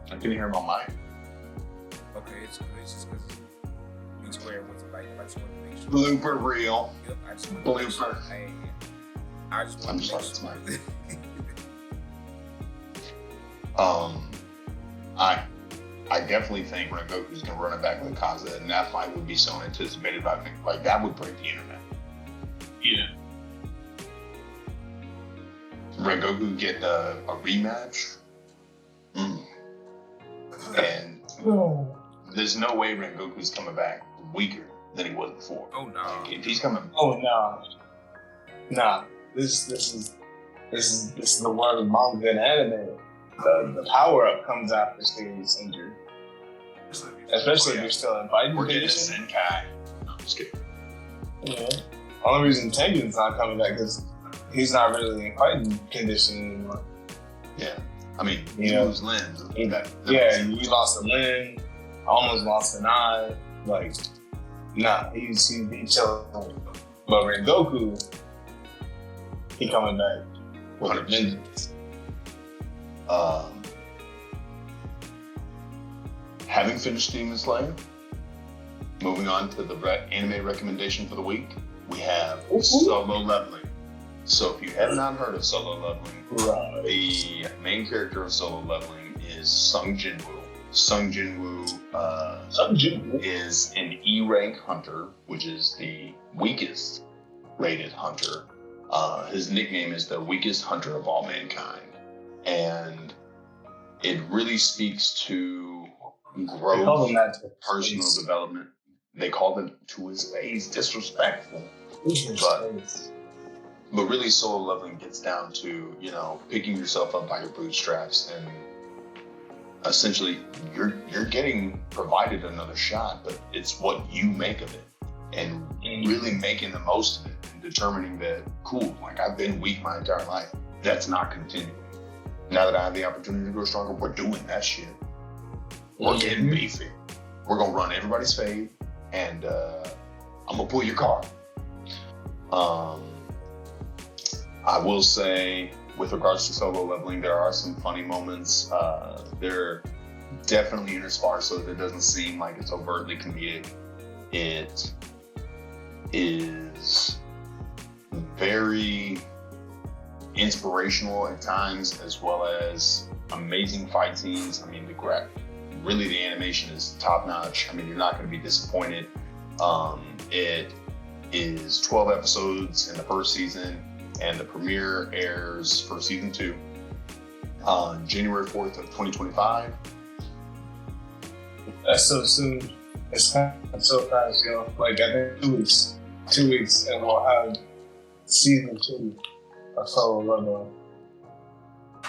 I can hear my mic. Okay, it's just because Big Square was like, I just want to make sure. Blooper reel. Yep, I just want to make sure. Blooper. I just want to make sure. I definitely think Rengoku's gonna run it back with Kaza, and that fight would be so anticipated. I think like that would break the internet. Yeah. Rengoku get a rematch. And there's no way Rengoku's coming back weaker than he was before. Oh no! If he's coming, Nah. This is the world of manga and anime. The power up comes after serious injury, especially if you're still in fighting we're getting condition. Zenkai. No, I'm just kidding. Yeah. Only reason Tengen's not coming back is he's not really in fighting condition anymore. Yeah. I mean, You he know, moves limbs. You lost a limb, almost lost an eye. Like, nah, he's chilling. But Rengoku, he coming back with a 100%. vengeance. Having finished Demon Slayer, moving on to the anime recommendation for the week, we have Solo Leveling. So if you have not heard of Solo Leveling, Right. the main character of Solo Leveling is Sung Jinwoo. Sung Jinwoo is an E-rank hunter, which is the weakest rated hunter. His nickname is the weakest hunter of all mankind. And it really speaks to growth, personal development. They called him to his face, disrespectful. But really, Solo Leveling gets down to, picking yourself up by your bootstraps, and essentially you're getting provided another shot, but it's what you make of it, and really making the most of it, and determining that, cool, like I've been weak my entire life. That's not continuing. Now that I have the opportunity to grow stronger, we're doing that shit. We're getting beefy. We're gonna run everybody's fade, and I'm gonna pull your car. I will say, with regards to Solo Leveling, there are some funny moments. They're definitely interspersed so that it doesn't seem like it's overtly comedic. It is very inspirational at times, as well as amazing fight scenes. I mean, really the animation is top notch. I mean, you're not going to be disappointed. It is 12 episodes in the first season, and the premiere airs for season 2 on January 4th of 2025. That's so soon. It's kind of so fast, yo. Like, I think 2 weeks. 2 weeks, and we'll have season 2 of Solo Leveling.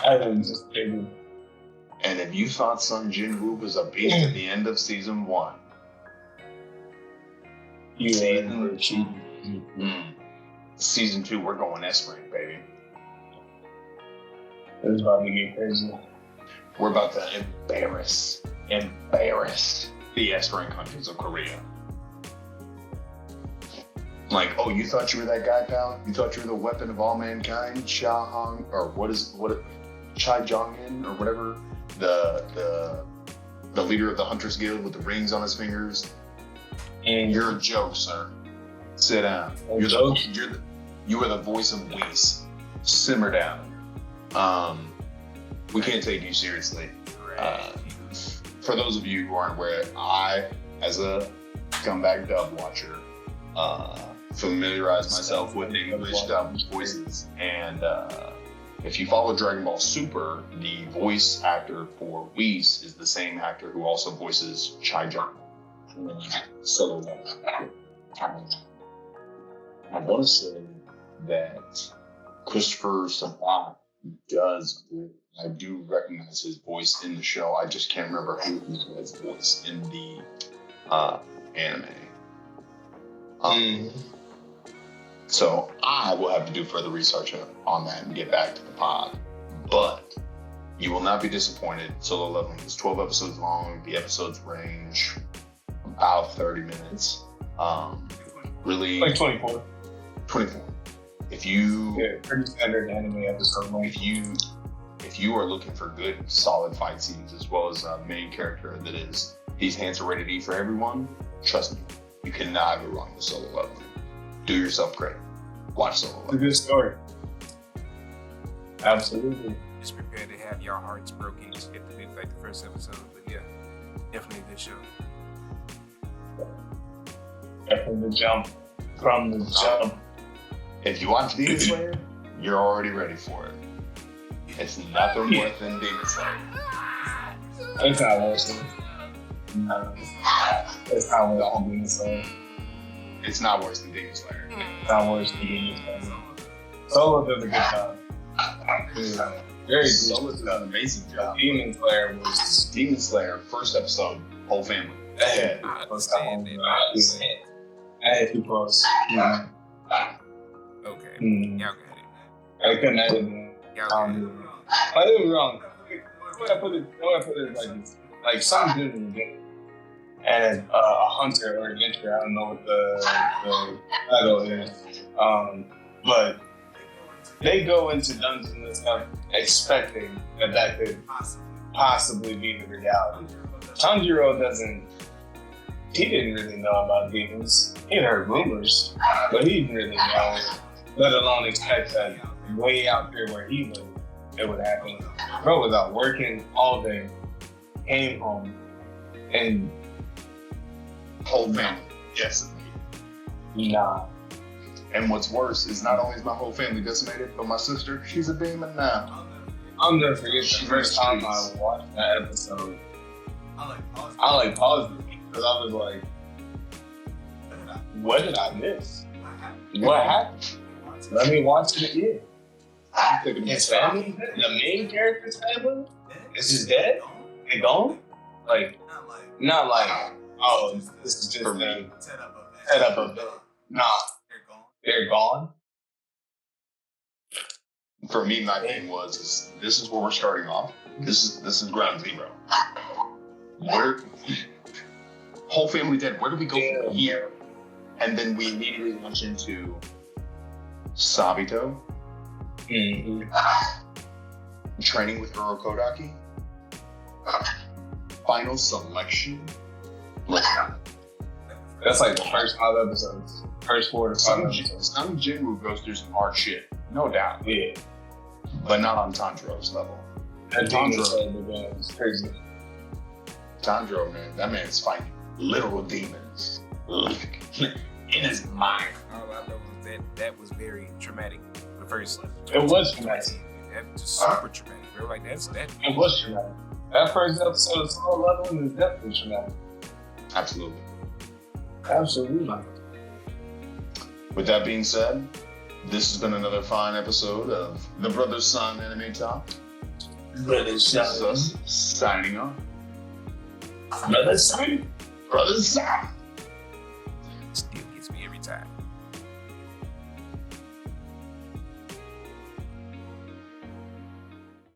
I think just figured. And if you thought Sun Jinwoo was a beast at the end of season 1, season 2, we're going S rank, baby. It's about to get crazy. We're about to embarrass the S rank hunters of Korea. Like, oh, you thought you were that guy, pal? You thought you were the weapon of all mankind, Chai Jong-in, or whatever, the leader of the Hunters Guild with the rings on his fingers. And you're a joke, sir. Sit down. You are the voice of Whis. Simmer down. We can't take you seriously. For those of you who aren't aware, I, as a scumbag dub watcher, familiarize myself with English dub voices. And if you follow Dragon Ball Super, the voice actor for Whis is the same actor who also voices Chai Jong. So I want to say that Christopher Sabat does. I do recognize his voice in the show. I just can't remember who his voice in the anime. So I will have to do further research on that and get back to the pod. But you will not be disappointed. Solo Leveling is 12 episodes long. The episodes range about 30 minutes. Really, like 24. 24. If you pretty standard anime episode long. If you are looking for good, solid fight scenes as well as a main character that is these hands are rated E for everyone, trust me, you cannot go wrong with Solo Leveling. Do yourself credit. Watch Solo Leveling. It's a good story. Absolutely. Just prepare to have your hearts broken to get to like the first episode, but yeah, definitely a good show. From the jump. If you watch Demon Slayer, you're already ready for it. It's nothing worse than Demon Slayer. It's not worse than It's not worse than Demon Slayer. It's not worse than Demon Slayer. It's not worse than Demon Slayer. Solo does a good job. Very good. Solo does an amazing job. Demon Slayer, first episode, whole family. I had too close. Yeah. Okay. Y'all got it. I couldn't edit it. I did it wrong. The way I put it like this. Like some dude in the game. And a hunter or adventurer, I don't know what the title is. But they go into dungeons and stuff expecting that could possibly be the reality. Tanjiro he didn't really know about demons. He had heard rumors, but he didn't really know, let alone expect that way out there where he lived, it would happen. Bro was out working all day, came home, and whole family, yes. Nah. And what's worse is not only is my whole family decimated, but my sister, she's a demon now. I'll never forget the first time I watched that episode. I paused it because I was like, what did I miss? What happened? Let me watch it again. His family, the main character's family, is just dead? They gone? Like, not like, oh, this is just for me. Set up a bit. Nah, they're gone. For me, my thing was, this is where we're starting off. This is ground zero. Whole family dead. Where do we go from here? And then we immediately launch into Sabito. Training with Uro Kodaki. Final selection. That's like the first 5 episodes. First 4 to 5 episodes. Some Jinwoo goes through some hard shit. No doubt. Yeah. But not on Tanjiro's level. Tanjiro is crazy. Tanjiro, man, that man's fighting literal demons in his mind. All I know is that was very traumatic. The first. It was traumatic. That was just super traumatic, bro. Like that. It was traumatic. That first episode of Solo Leveling is definitely traumatic. Absolutely. Absolutely. With that being said, this has been another fine episode of the Brother Son Anime Talk. Brother Son. This is us signing off. Brother Son. Brother Son. Still gets me every time.